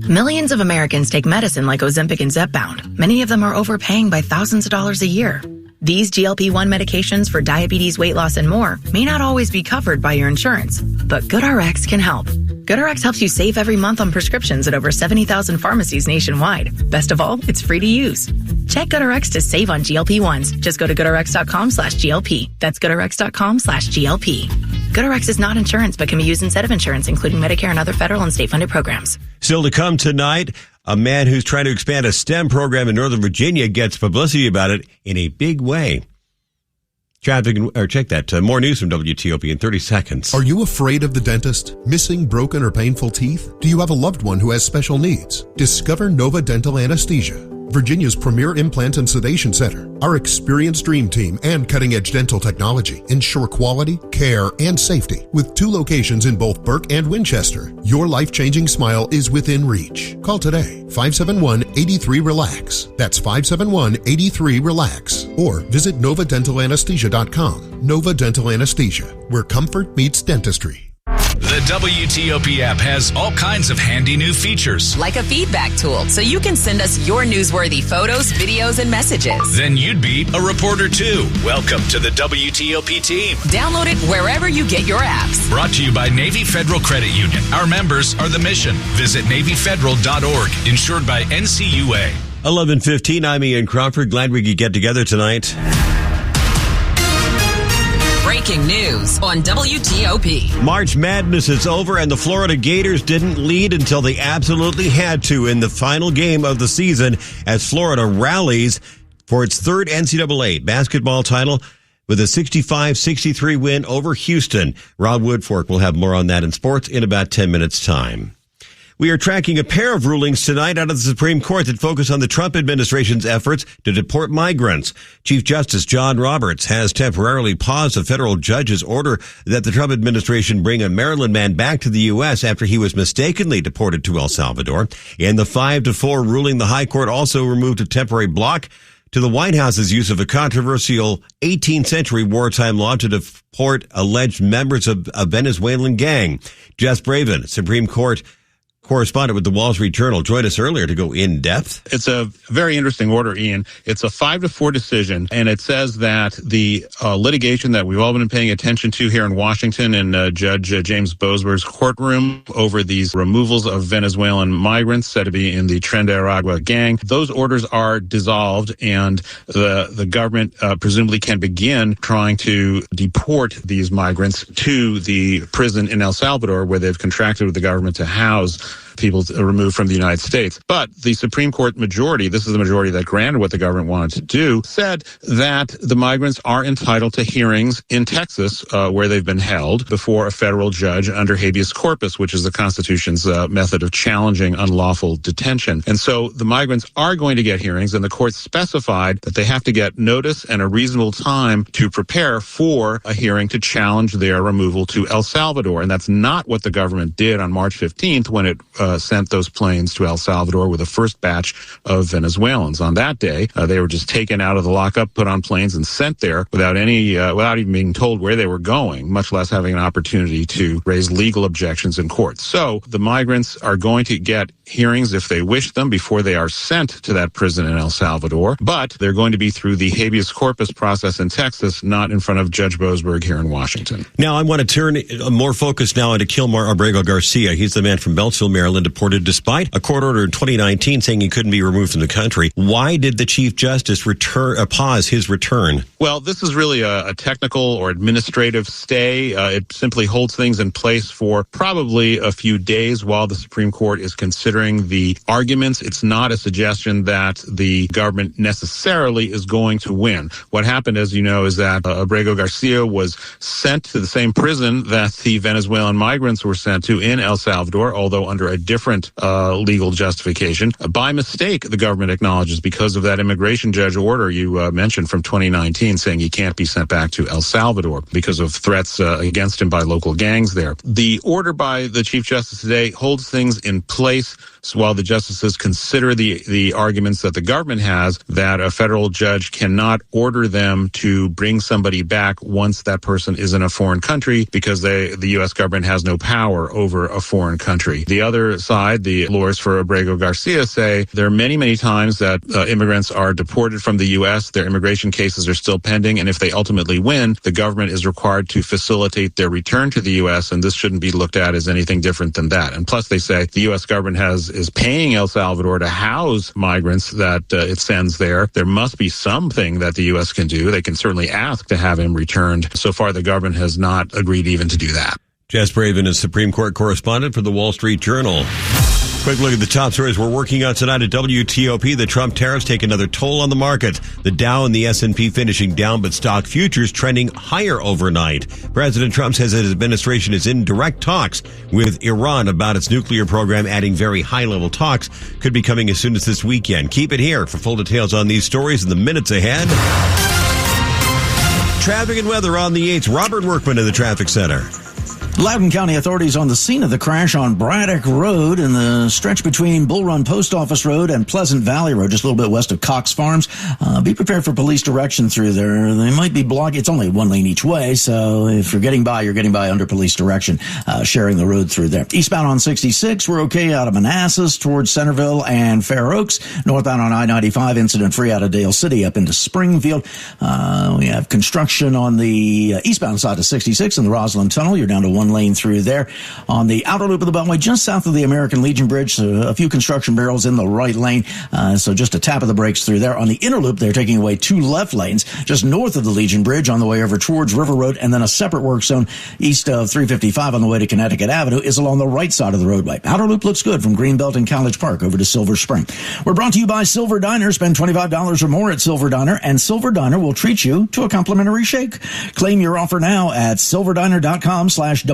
Millions of Americans take medicine like Ozempic and Zepbound. Many of them are overpaying by thousands of dollars a year. These GLP-1 medications for diabetes, weight loss, and more may not always be covered by your insurance, but GoodRx can help. GoodRx helps you save every month on prescriptions at over 70,000 pharmacies nationwide. Best of all, it's free to use. Check GoodRx to save on GLP-1s. Just go to GoodRx.com/GLP. That's GoodRx.com/GLP. GoodRx is not insurance, but can be used instead of insurance, including Medicare and other federal and state-funded programs. Still to come tonight, a man who's trying to expand a STEM program in Northern Virginia gets publicity about it in a big way. Traffic, or check that. More news from WTOP in 30 seconds. Are you afraid of the dentist? Missing, broken, or painful teeth? Do you have a loved one who has special needs? Discover Nova Dental Anesthesia, Virginia's premier implant and sedation center. Our experienced dream team and cutting-edge dental technology ensure quality, care, and safety. With 2 locations in both Burke and Winchester, your life-changing smile is within reach. Call today, 571-83-RELAX. That's 571-83-RELAX. Or visit NovaDentalAnesthesia.com. Nova Dental Anesthesia, where comfort meets dentistry. The WTOP app has all kinds of handy new features. Like a feedback tool, so you can send us your newsworthy photos, videos, and messages. Then you'd be a reporter too. Welcome to the WTOP team. Download it wherever you get your apps. Brought to you by Navy Federal Credit Union. Our members are the mission. Visit NavyFederal.org. Insured by NCUA. 11:15. I'm Ian Crawford. Glad we could get together tonight. Breaking news on WTOP. March Madness is over, and the Florida Gators didn't lead until they absolutely had to in the final game of the season as Florida rallies for its 3rd NCAA basketball title with a 65-63 win over Houston. Rob Woodfork will have more on that in sports in about 10 minutes' time. We are tracking a pair of rulings tonight out of the Supreme Court that focus on the Trump administration's efforts to deport migrants. Chief Justice John Roberts has temporarily paused a federal judge's order that the Trump administration bring a Maryland man back to the U.S. after he was mistakenly deported to El Salvador. In the 5-4 ruling, the High Court also removed a temporary block to the White House's use of a controversial 18th century wartime law to deport alleged members of a Venezuelan gang. Jess Braven, Supreme Court correspondent with the Wall Street Journal, joined us earlier to go in depth. It's a very interesting order, Ian. It's a 5-4 decision, and it says that the litigation that we've all been paying attention to here in Washington in Judge James Boasberg's courtroom over these removals of Venezuelan migrants said to be in the Tren de Aragua gang, those orders are dissolved, and the government presumably can begin trying to deport these migrants to the prison in El Salvador, where they've contracted with the government to house people removed from the United States. But the Supreme Court majority, this is the majority that granted what the government wanted to do, said that the migrants are entitled to hearings in Texas, where they've been held before a federal judge under habeas corpus, which is the Constitution's method of challenging unlawful detention. And so the migrants are going to get hearings, and the court specified that they have to get notice and a reasonable time to prepare for a hearing to challenge their removal to El Salvador. And that's not what the government did on March 15th when it sent those planes to El Salvador with the first batch of Venezuelans. On that day, they were just taken out of the lockup, put on planes, and sent there without even being told where they were going, much less having an opportunity to raise legal objections in court. So the migrants are going to get hearings if they wish them before they are sent to that prison in El Salvador, but they're going to be through the habeas corpus process in Texas, not in front of Judge Boasberg here in Washington. Now, I want to turn more focus now into Kilmar Abrego Garcia. He's the man from Beltsville, Maryland, deported despite a court order in 2019 saying he couldn't be removed from the country. Why did the Chief Justice pause his return? Well, this is really a technical or administrative stay. It simply holds things in place for probably a few days while the Supreme Court is considering the arguments. It's not a suggestion that the government necessarily is going to win. What happened, as you know, is that Abrego Garcia was sent to the same prison that the Venezuelan migrants were sent to in El Salvador, although under a different legal justification. By mistake, the government acknowledges, because of that immigration judge order you mentioned from 2019 saying he can't be sent back to El Salvador because of threats against him by local gangs there. The order by the Chief Justice today holds things in place while the justices consider the arguments that the government has that a federal judge cannot order them to bring somebody back once that person is in a foreign country because the U.S. government has no power over a foreign country. The other side, the lawyers for Abrego Garcia, say there are many, many times that immigrants are deported from the U.S., their immigration cases are still pending, and if they ultimately win, the government is required to facilitate their return to the U.S., and this shouldn't be looked at as anything different than that. And plus, they say the U.S. government is paying El Salvador to house migrants that it sends there. There must be something that the U.S. can do. They can certainly ask to have him returned. So far, the government has not agreed even to do that. Jess Braven is Supreme Court correspondent for the Wall Street Journal. Quick look at the top stories we're working on tonight at WTOP. The Trump tariffs take another toll on the market. The Dow and the S&P finishing down, but stock futures trending higher overnight. President Trump says that his administration is in direct talks with Iran about its nuclear program, adding very high-level talks could be coming as soon as this weekend. Keep it here for full details on these stories in the minutes ahead. Traffic and weather on the 8th. Robert Workman in the traffic center. Loudoun County authorities on the scene of the crash on Braddock Road in the stretch between Bull Run Post Office Road and Pleasant Valley Road, just a little bit west of Cox Farms. Be prepared for police direction through there. They might be blocking. It's only one lane each way, so if you're getting by under police direction, sharing the road through there. Eastbound on 66, we're okay out of Manassas towards Centerville and Fair Oaks. Northbound on I-95, incident-free out of Dale City up into Springfield. We have construction on the eastbound side of 66 in the Roslyn Tunnel. You're down to one lane through there. On the outer loop of the Beltway, just south of the American Legion Bridge, so a few construction barrels in the right lane, so just a tap of the brakes through there. On the inner loop, they're taking away two left lanes, just north of the Legion Bridge on the way over towards River Road, and then a separate work zone east of 355 on the way to Connecticut Avenue is along the right side of the roadway. Outer loop looks good from Greenbelt and College Park over to Silver Spring. We're brought to you by Silver Diner. Spend $25 or more at Silver Diner, and Silver Diner will treat you to a complimentary shake. Claim your offer now at silverdiner.com/WTOP.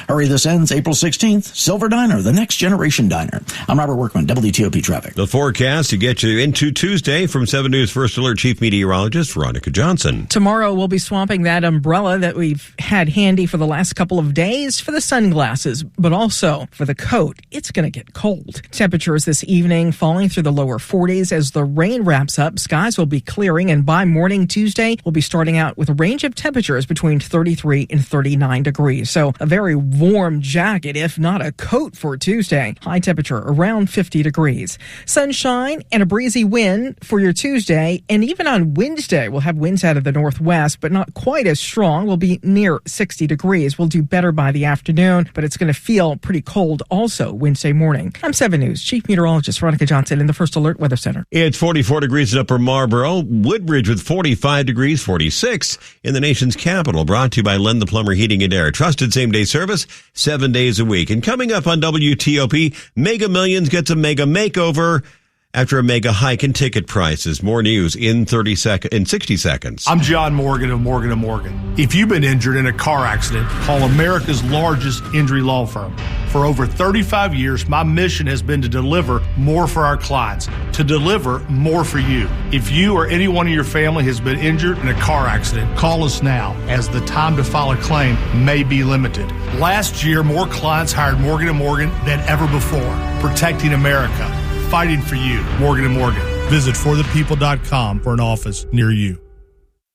Hurry, this ends April 16th. Silver Diner, the next generation diner. I'm Robert Workman, WTOP Traffic. The forecast to get you into Tuesday from 7 News First Alert Chief Meteorologist Veronica Johnson. Tomorrow we'll be swapping that umbrella that we've had handy for the last couple of days for the sunglasses, but also for the coat. It's going to get cold. Temperatures this evening falling through the lower 40s as the rain wraps up. Skies will be clearing, and by morning Tuesday, we'll be starting out with a range of temperatures between 33 and 39 degrees. So a very warm jacket, if not a coat, for Tuesday. High temperature around 50 degrees. Sunshine and a breezy wind for your Tuesday. And even on Wednesday, we'll have winds out of the northwest, but not quite as strong. We'll be near 60 degrees. We'll do better by the afternoon, but it's going to feel pretty cold also Wednesday morning. I'm 7 News Chief Meteorologist Veronica Johnson in the First Alert Weather Center. It's 44 degrees in Upper Marlboro. Woodbridge with 45 degrees, 46 in the nation's capital. Brought to you by Len the Plumber Heating and Air. Trusted same-day service 7 days a week. And coming up on WTOP, Mega Millions gets a mega makeover after a mega hike in ticket prices. More news in 60 seconds. I'm John Morgan of Morgan & Morgan. If you've been injured in a car accident, call America's largest injury law firm. For over 35 years, my mission has been to deliver more for our clients, to deliver more for you. If you or anyone in your family has been injured in a car accident, call us now, as the time to file a claim may be limited. Last year, more clients hired Morgan & Morgan than ever before. Protecting America. Fighting for you. Morgan & Morgan. Visit forthepeople.com for an office near you.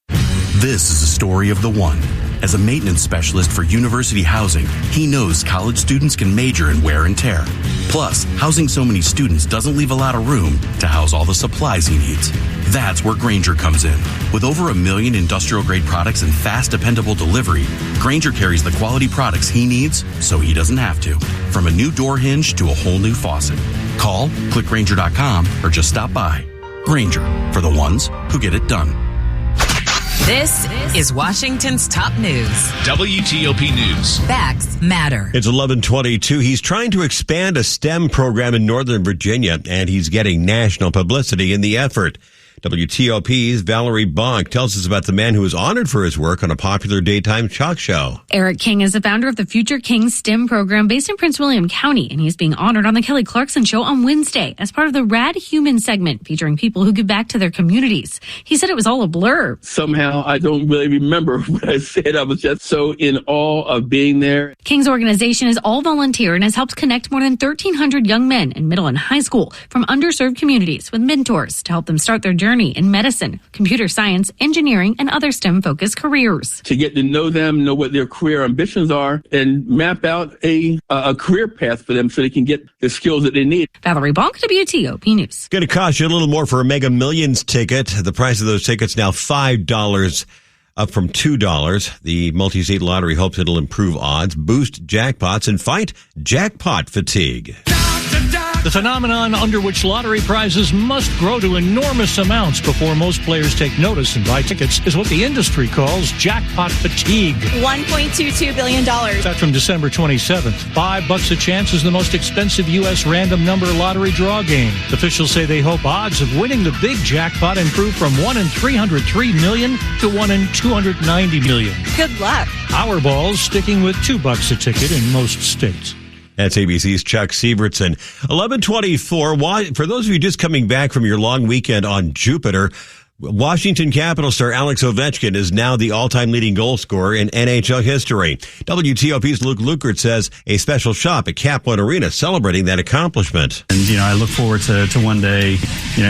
This is the story of the one. As a maintenance specialist for university housing, he knows college students can major in wear and tear. Plus, housing so many students doesn't leave a lot of room to house all the supplies he needs. That's where Grainger comes in. With over 1 million industrial-grade products and fast, dependable delivery, Grainger carries the quality products he needs so he doesn't have to. From a new door hinge to a whole new faucet. Call, click Grainger.com, or just stop by. Grainger, for the ones who get it done. This is Washington's top news. WTOP News. Facts matter. It's 11:22. He's trying to expand a STEM program in Northern Virginia, and he's getting national publicity in the effort. WTOP's Valerie Bonk tells us about the man who was honored for his work on a popular daytime talk show. Eric King is the founder of the Future King STEM program based in Prince William County, and he's being honored on the Kelly Clarkson Show on Wednesday as part of the Rad Human segment featuring people who give back to their communities. He said it was all a blur. Somehow I don't really remember what I said. I was just so in awe of being there. King's organization is all volunteer and has helped connect more than 1,300 young men in middle and high school from underserved communities with mentors to help them start their journey in medicine, computer science, engineering, and other STEM-focused careers. To get to know them, know what their career ambitions are, and map out a career path for them so they can get the skills that they need. Valerie Bonk, WTOP News. Going to cost you a little more for a Mega Millions ticket. The price of those tickets now $5, up from $2. The multi-seat lottery hopes it'll improve odds, boost jackpots, and fight jackpot fatigue. The phenomenon under which lottery prizes must grow to enormous amounts before most players take notice and buy tickets is what the industry calls jackpot fatigue. $1.22 billion. That's from December 27th. $5 a chance is the most expensive U.S. random number lottery draw game. Officials say they hope odds of winning the big jackpot improve from 1 in 303 million to 1 in 290 million. Good luck. Powerball's sticking with $2 a ticket in most states. That's ABC's Chuck Sievertson. 11:24. For those of you just coming back from your long weekend on Jupiter, Washington Capitals star Alex Ovechkin is now the all-time leading goal scorer in NHL history. WTOP's Luke Lukert says a special shop at Cap One Arena celebrating that accomplishment. And, I look forward to one day,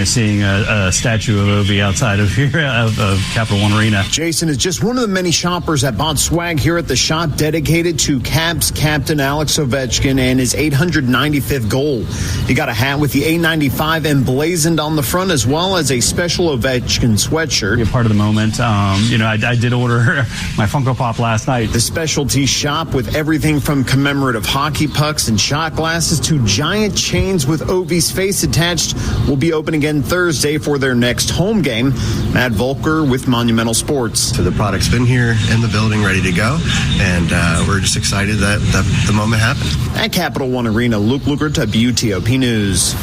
seeing a statue of Ovi outside of here, of Capital One Arena. Jason is just one of the many shoppers that bought swag here at the shop dedicated to Caps captain Alex Ovechkin and his 895th goal. He got a hat with the A95 emblazoned on the front, as well as a special Ovechkin sweatshirt. Part of the moment. I did order my Funko Pop last night. The specialty shop with everything from commemorative hockey pucks and shot glasses to giant chains with Ovi's face attached will be open again Thursday for their next home game. Matt Volker with Monumental Sports. So the product's been here in the building, ready to go, and we're just excited that the moment happened. At Capital One Arena, Luke Luker, WTOP News.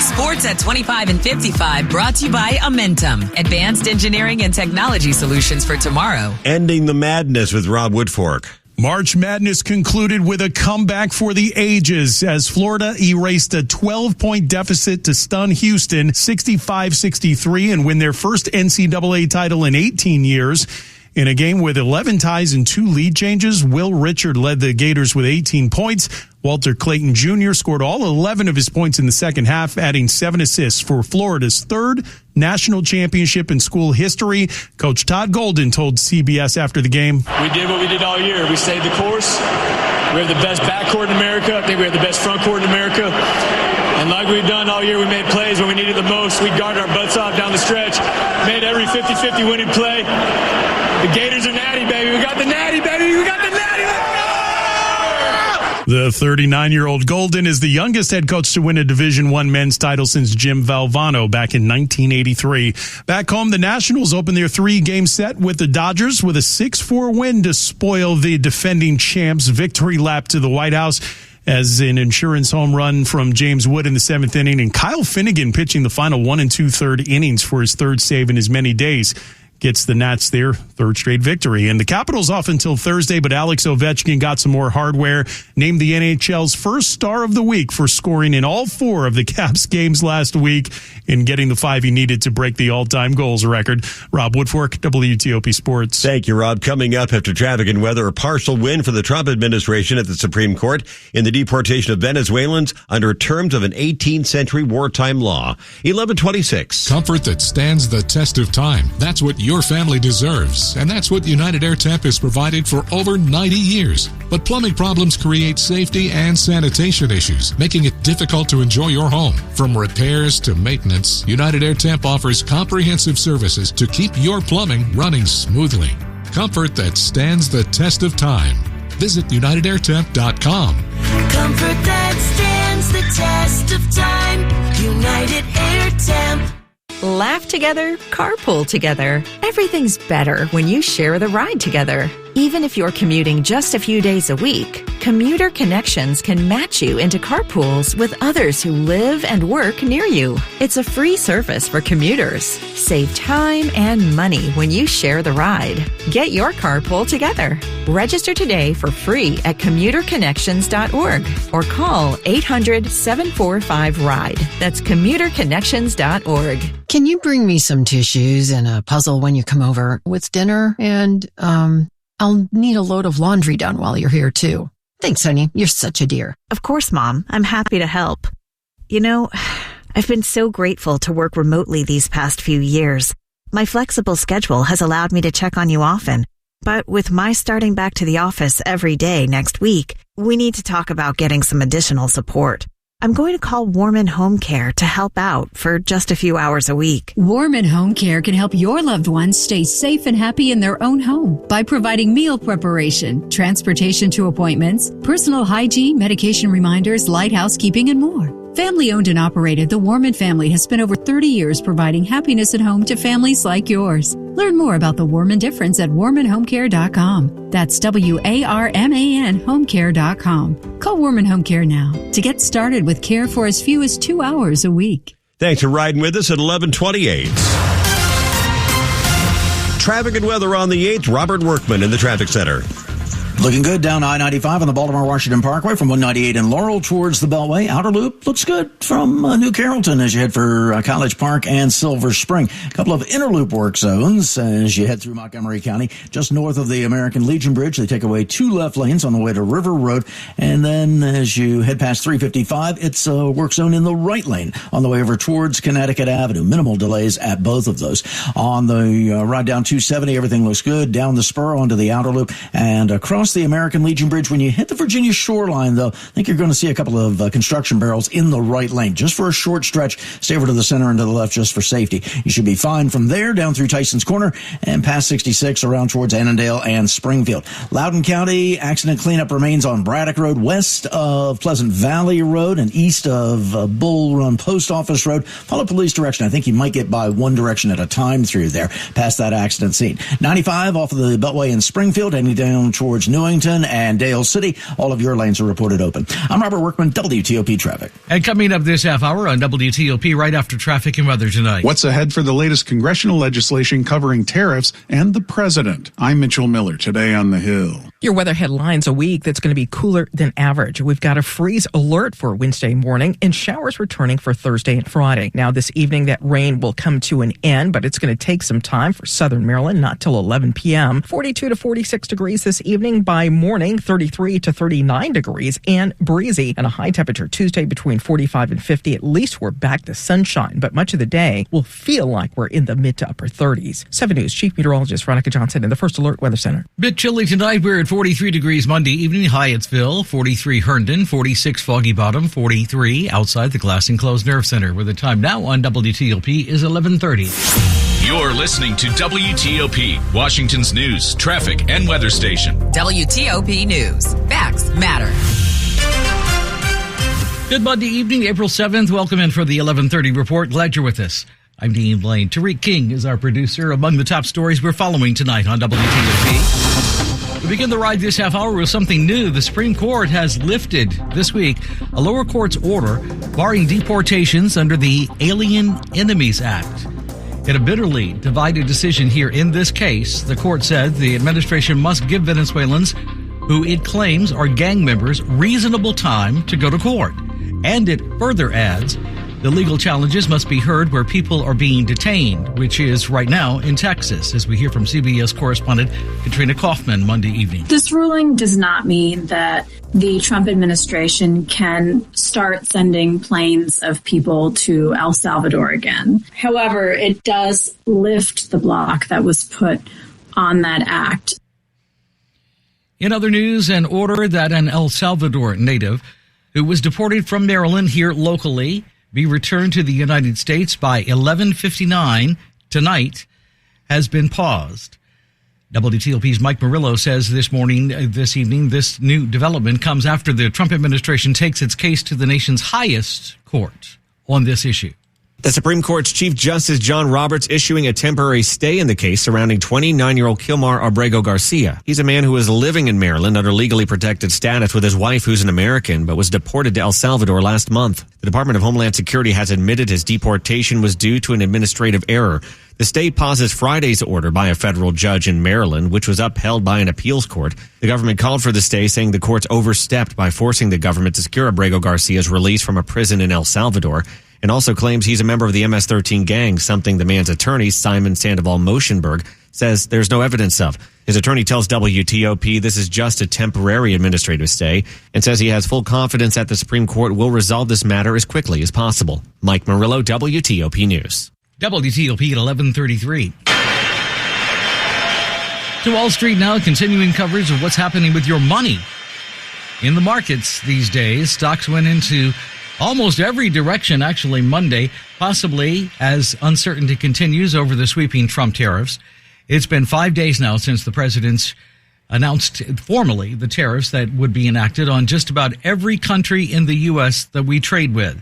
Sports at 25 and 55 brought to you by Amentum, advanced engineering and technology solutions for tomorrow. Ending the madness with Rob Woodfork. March Madness concluded with a comeback for the ages as Florida erased a 12-point deficit to stun Houston 65-63 and win their first NCAA title in 18 years. In a game with 11 ties and 2 lead changes, Will Richard led the Gators with 18 points. Walter Clayton Jr. scored all 11 of his points in the second half, adding 7 assists for Florida's third national championship in school history. Coach Todd Golden told CBS after the game, "We did what we did all year. We stayed the course. We have the best backcourt in America. I think we have the best front court in America. And like we've done all year, we made plays when we needed the most. We guarded our butts off down the stretch, made every 50-50 winning play. The Gators are natty, baby. We got the natty, baby. We got the natty. Let's go!" The 39-year-old Golden is the youngest head coach to win a Division I men's title since Jim Valvano back in 1983. Back home, the Nationals opened their 3-game set with the Dodgers with a 6-4 win to spoil the defending champs' victory lap to the White House. as an insurance home run from James Wood in the 7th inning, and Kyle Finnegan pitching the final 1 2/3 innings for his third save in as many days gets the Nats their third straight victory. And the Capitals off until Thursday, but Alex Ovechkin got some more hardware, named the NHL's first star of the week for scoring in all 4 of the Caps games last week and getting the 5 he needed to break the all-time goals record. Rob Woodfork, WTOP Sports. Thank you, Rob. Coming up after traffic and weather, a partial win for the Trump administration at the Supreme Court in the deportation of Venezuelans under terms of an 18th century wartime law. 11:26. Comfort that stands the test of time. That's what your family deserves, and that's what United Air Temp has provided for over 90 years. But plumbing problems create safety and sanitation issues, making it difficult to enjoy your home. From repairs to maintenance, United Air Temp offers comprehensive services to keep your plumbing running smoothly. Comfort that stands the test of time. Visit UnitedAirTemp.com. Comfort that stands the test of time. United Air Temp. Laugh together, carpool together. Everything's better when you share the ride together. Even if you're commuting just a few days a week, Commuter Connections can match you into carpools with others who live and work near you. It's a free service for commuters. Save time and money when you share the ride. Get your carpool together. Register today for free at commuterconnections.org or call 800-745-RIDE. That's commuterconnections.org. Can you bring me some tissues and a puzzle when you come over with dinner? And, I'll need a load of laundry done while you're here, too. Thanks, honey. You're such a dear. Of course, Mom. I'm happy to help. You know, I've been so grateful to work remotely these past few years. My flexible schedule has allowed me to check on you often. But with my starting back to the office every day next week, we need to talk about getting some additional support. I'm going to call Warman Home Care to help out for just a few hours a week. Warman Home Care can help your loved ones stay safe and happy in their own home by providing meal preparation, transportation to appointments, personal hygiene, medication reminders, light housekeeping, and more. Family owned and operated, the Warman family has spent over 30 years providing happiness at home to families like yours. Learn more about the Warman difference at warmanhomecare.com. That's WARMAN homecare.com. Call Warman Home Care now to get started with care for as few as 2 hours a week. Thanks for riding with us at 11:28. Traffic and weather on the 8th. Robert Workman in the traffic center. Looking good down I-95 on the Baltimore-Washington Parkway from 198 in Laurel towards the Beltway. Outer Loop looks good from New Carrollton as you head for College Park and Silver Spring. A couple of inner loop work zones as you head through Montgomery County. Just north of the American Legion Bridge, they take away 2 left lanes on the way to River Road. And then as you head past 355, it's a work zone in the right lane on the way over towards Connecticut Avenue. Minimal delays at both of those. On the ride down 270, everything looks good. Down the spur onto the outer loop and across the American Legion Bridge. When you hit the Virginia shoreline, though, I think you're going to see a couple of construction barrels in the right lane, just for a short stretch. Stay over to the center and to the left just for safety. You should be fine from there down through Tyson's Corner and past 66 around towards Annandale and Springfield. Loudoun County accident cleanup remains on Braddock Road, west of Pleasant Valley Road and east of Bull Run Post Office Road. Follow police direction. I think you might get by one direction at a time through there past that accident scene. 95 off of the Beltway in Springfield, heading down towards Newington and Dale City. All of your lanes are reported open. I'm Robert Workman, WTOP Traffic. And coming up this half hour on WTOP right after traffic and weather tonight. What's ahead for the latest congressional legislation covering tariffs and the president? I'm Mitchell Miller, today on the Hill. Your weather headlines: a week that's going to be cooler than average. We've got a freeze alert for Wednesday morning and showers returning for Thursday and Friday. Now, this evening, that rain will come to an end, but it's going to take some time for southern Maryland, not till 11 p.m. 42 to 46 degrees this evening. By morning, 33 to 39 degrees and breezy, and a high temperature Tuesday between 45 and 50. At least we're back to sunshine, but much of the day will feel like we're in the mid to upper 30s. 7 News Chief Meteorologist Veronica Johnson in the First Alert Weather Center. Bit chilly tonight. We're at 43 degrees Monday evening, Hyattsville, 43 Herndon, 46 Foggy Bottom, 43 outside the Glass Enclosed Nerve Center, where the time now on WTOP is 11:30. You're listening to WTOP, Washington's news, traffic, and weather station. WTOP News. Facts matter. Good Monday evening, April 7th. Welcome in for the 11:30 report. Glad you're with us. I'm Dean Blaine. Tariq King is our producer. Among the top stories we're following tonight on WTOP. We begin the ride this half hour with something new. The Supreme Court has lifted this week a lower court's order barring deportations under the Alien Enemies Act. In a bitterly divided decision here in this case, the court said the administration must give Venezuelans who it claims are gang members reasonable time to go to court. And it further adds the legal challenges must be heard where people are being detained, which is right now in Texas, as we hear from CBS correspondent Katrina Kaufman Monday evening. This ruling does not mean that the Trump administration can start sending planes of people to El Salvador again. However, it does lift the block that was put on that act. In other news, an order that an El Salvador native who was deported from Maryland here locally be returned to the United States by 11:59 tonight has been paused. WTOP's Mike Murillo says this evening, this new development comes after the Trump administration takes its case to the nation's highest court on this issue. The Supreme Court's Chief Justice John Roberts issuing a temporary stay in the case surrounding 29-year-old Kilmar Abrego Garcia. He's a man who was living in Maryland under legally protected status with his wife, who's an American, but was deported to El Salvador last month. The Department of Homeland Security has admitted his deportation was due to an administrative error. The stay pauses Friday's order by a federal judge in Maryland, which was upheld by an appeals court. The government called for the stay, saying the courts overstepped by forcing the government to secure Abrego Garcia's release from a prison in El Salvador, and also claims he's a member of the MS-13 gang, something the man's attorney, Simon Sandoval-Moschenberg, says there's no evidence of. His attorney tells WTOP this is just a temporary administrative stay and says he has full confidence that the Supreme Court will resolve this matter as quickly as possible. Mike Murillo, WTOP News. WTOP at 11:33. To Wall Street now, continuing coverage of what's happening with your money. In the markets these days, stocks went into almost every direction, actually, Monday, possibly as uncertainty continues over the sweeping Trump tariffs. It's been 5 days now since the president's announced formally the tariffs that would be enacted on just about every country in the U.S. that we trade with.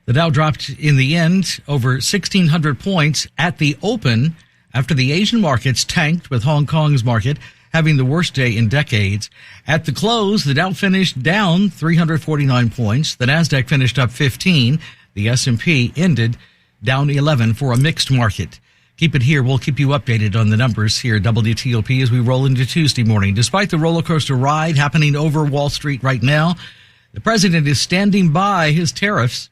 The Dow dropped in the end over 1,600 points at the open after the Asian markets tanked, with Hong Kong's market having the worst day in decades. At the close, the Dow finished down 349 points. The Nasdaq finished up 15. The S&P ended down 11 for a mixed market. Keep it here. We'll keep you updated on the numbers here at WTOP as we roll into Tuesday morning. Despite the roller coaster ride happening over Wall Street right now, the president is standing by his tariffs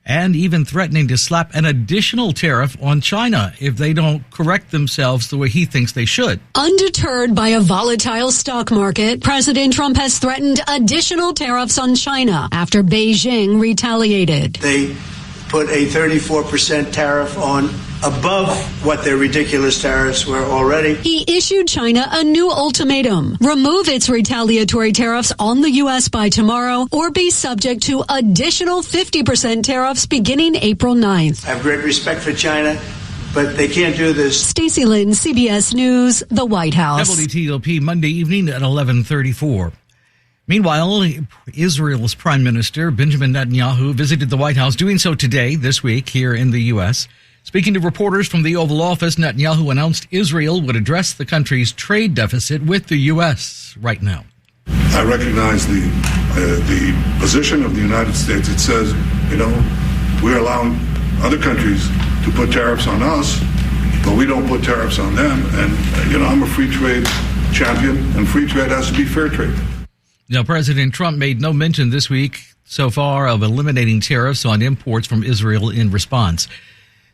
and even threatening to slap an additional tariff on China if they don't correct themselves the way he thinks they should. Undeterred by a volatile stock market, President Trump has threatened additional tariffs on China after Beijing retaliated. They put a 34% tariff on above what their ridiculous tariffs were already. He issued China a new ultimatum: remove its retaliatory tariffs on the U.S. by tomorrow or be subject to additional 50% tariffs beginning April 9th. I have great respect for China, but they can't do this. Stacey Lynn, CBS News, the White House. WTOP Monday evening at 11:34. Meanwhile, Israel's Prime Minister Benjamin Netanyahu visited the White House, doing so today, this week, here in the U.S. Speaking to reporters from the Oval Office, Netanyahu announced Israel would address the country's trade deficit with the U.S. right now. I recognize the position of the United States. It says, we're allowing other countries to put tariffs on us, but we don't put tariffs on them. And, I'm a free trade champion, and free trade has to be fair trade. Now, President Trump made no mention this week so far of eliminating tariffs on imports from Israel in response.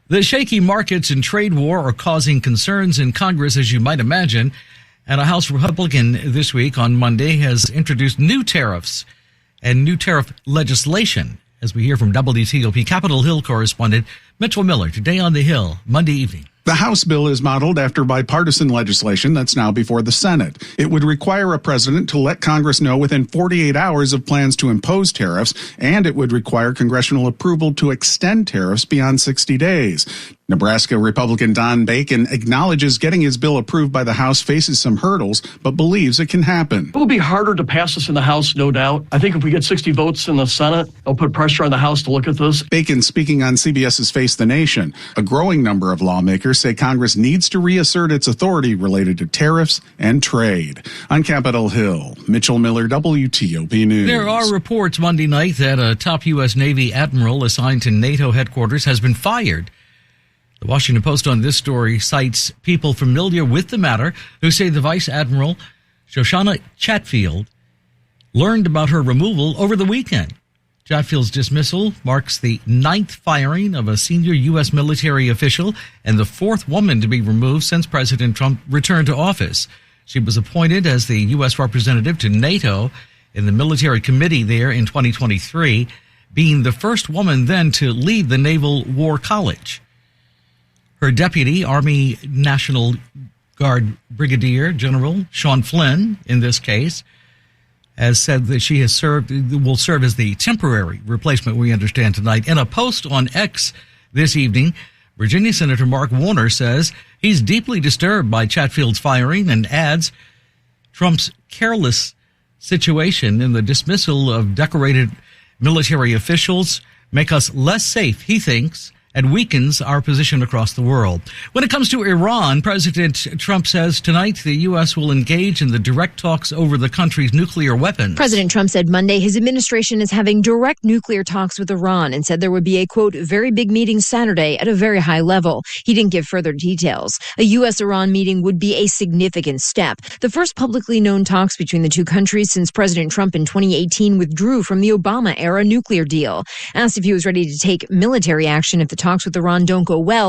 The shaky markets and trade war are causing concerns in Congress, as you might imagine. And a House Republican this week on Monday has introduced new tariffs and new tariff legislation, as we hear from WTOP Capitol Hill correspondent Mitchell Miller today on the Hill, Monday evening. The House bill is modeled after bipartisan legislation that's now before the Senate. It would require a president to let Congress know within 48 hours of plans to impose tariffs, and it would require congressional approval to extend tariffs beyond 60 days. Nebraska Republican Don Bacon acknowledges getting his bill approved by the House faces some hurdles, but believes it can happen. It will be harder to pass this in the House, no doubt. I think if we get 60 votes in the Senate, it'll put pressure on the House to look at this. Bacon speaking on CBS's Face the Nation. A growing number of lawmakers say Congress needs to reassert its authority related to tariffs and trade. On Capitol Hill, Mitchell Miller, WTOP News. There are reports Monday night that a top U.S. Navy admiral assigned to NATO headquarters has been fired. The Washington Post on this story cites people familiar with the matter who say the Vice Admiral, Shoshana Chatfield, learned about her removal over the weekend. Chatfield's dismissal marks the 9th firing of a senior U.S. military official and the 4th woman to be removed since President Trump returned to office. She was appointed as the U.S. representative to NATO in the military committee there in 2023, being the first woman then to lead the Naval War College. Her deputy, Army National Guard Brigadier General Sean Flynn, in this case, has said that she will serve as the temporary replacement, we understand tonight. In a post on X this evening, Virginia Senator Mark Warner says he's deeply disturbed by Chatfield's firing and adds Trump's careless situation in the dismissal of decorated military officials make us less safe, he thinks, and weakens our position across the world. When it comes to Iran, President Trump says tonight the U.S. will engage in the direct talks over the country's nuclear weapons. President Trump said Monday his administration is having direct nuclear talks with Iran and said there would be a, quote, very big meeting Saturday at a very high level. He didn't give further details. A U.S.-Iran meeting would be a significant step. The first publicly known talks between the two countries since President Trump in 2018 withdrew from the Obama-era nuclear deal. Asked if he was ready to take military action if the talks with Iran don't go well,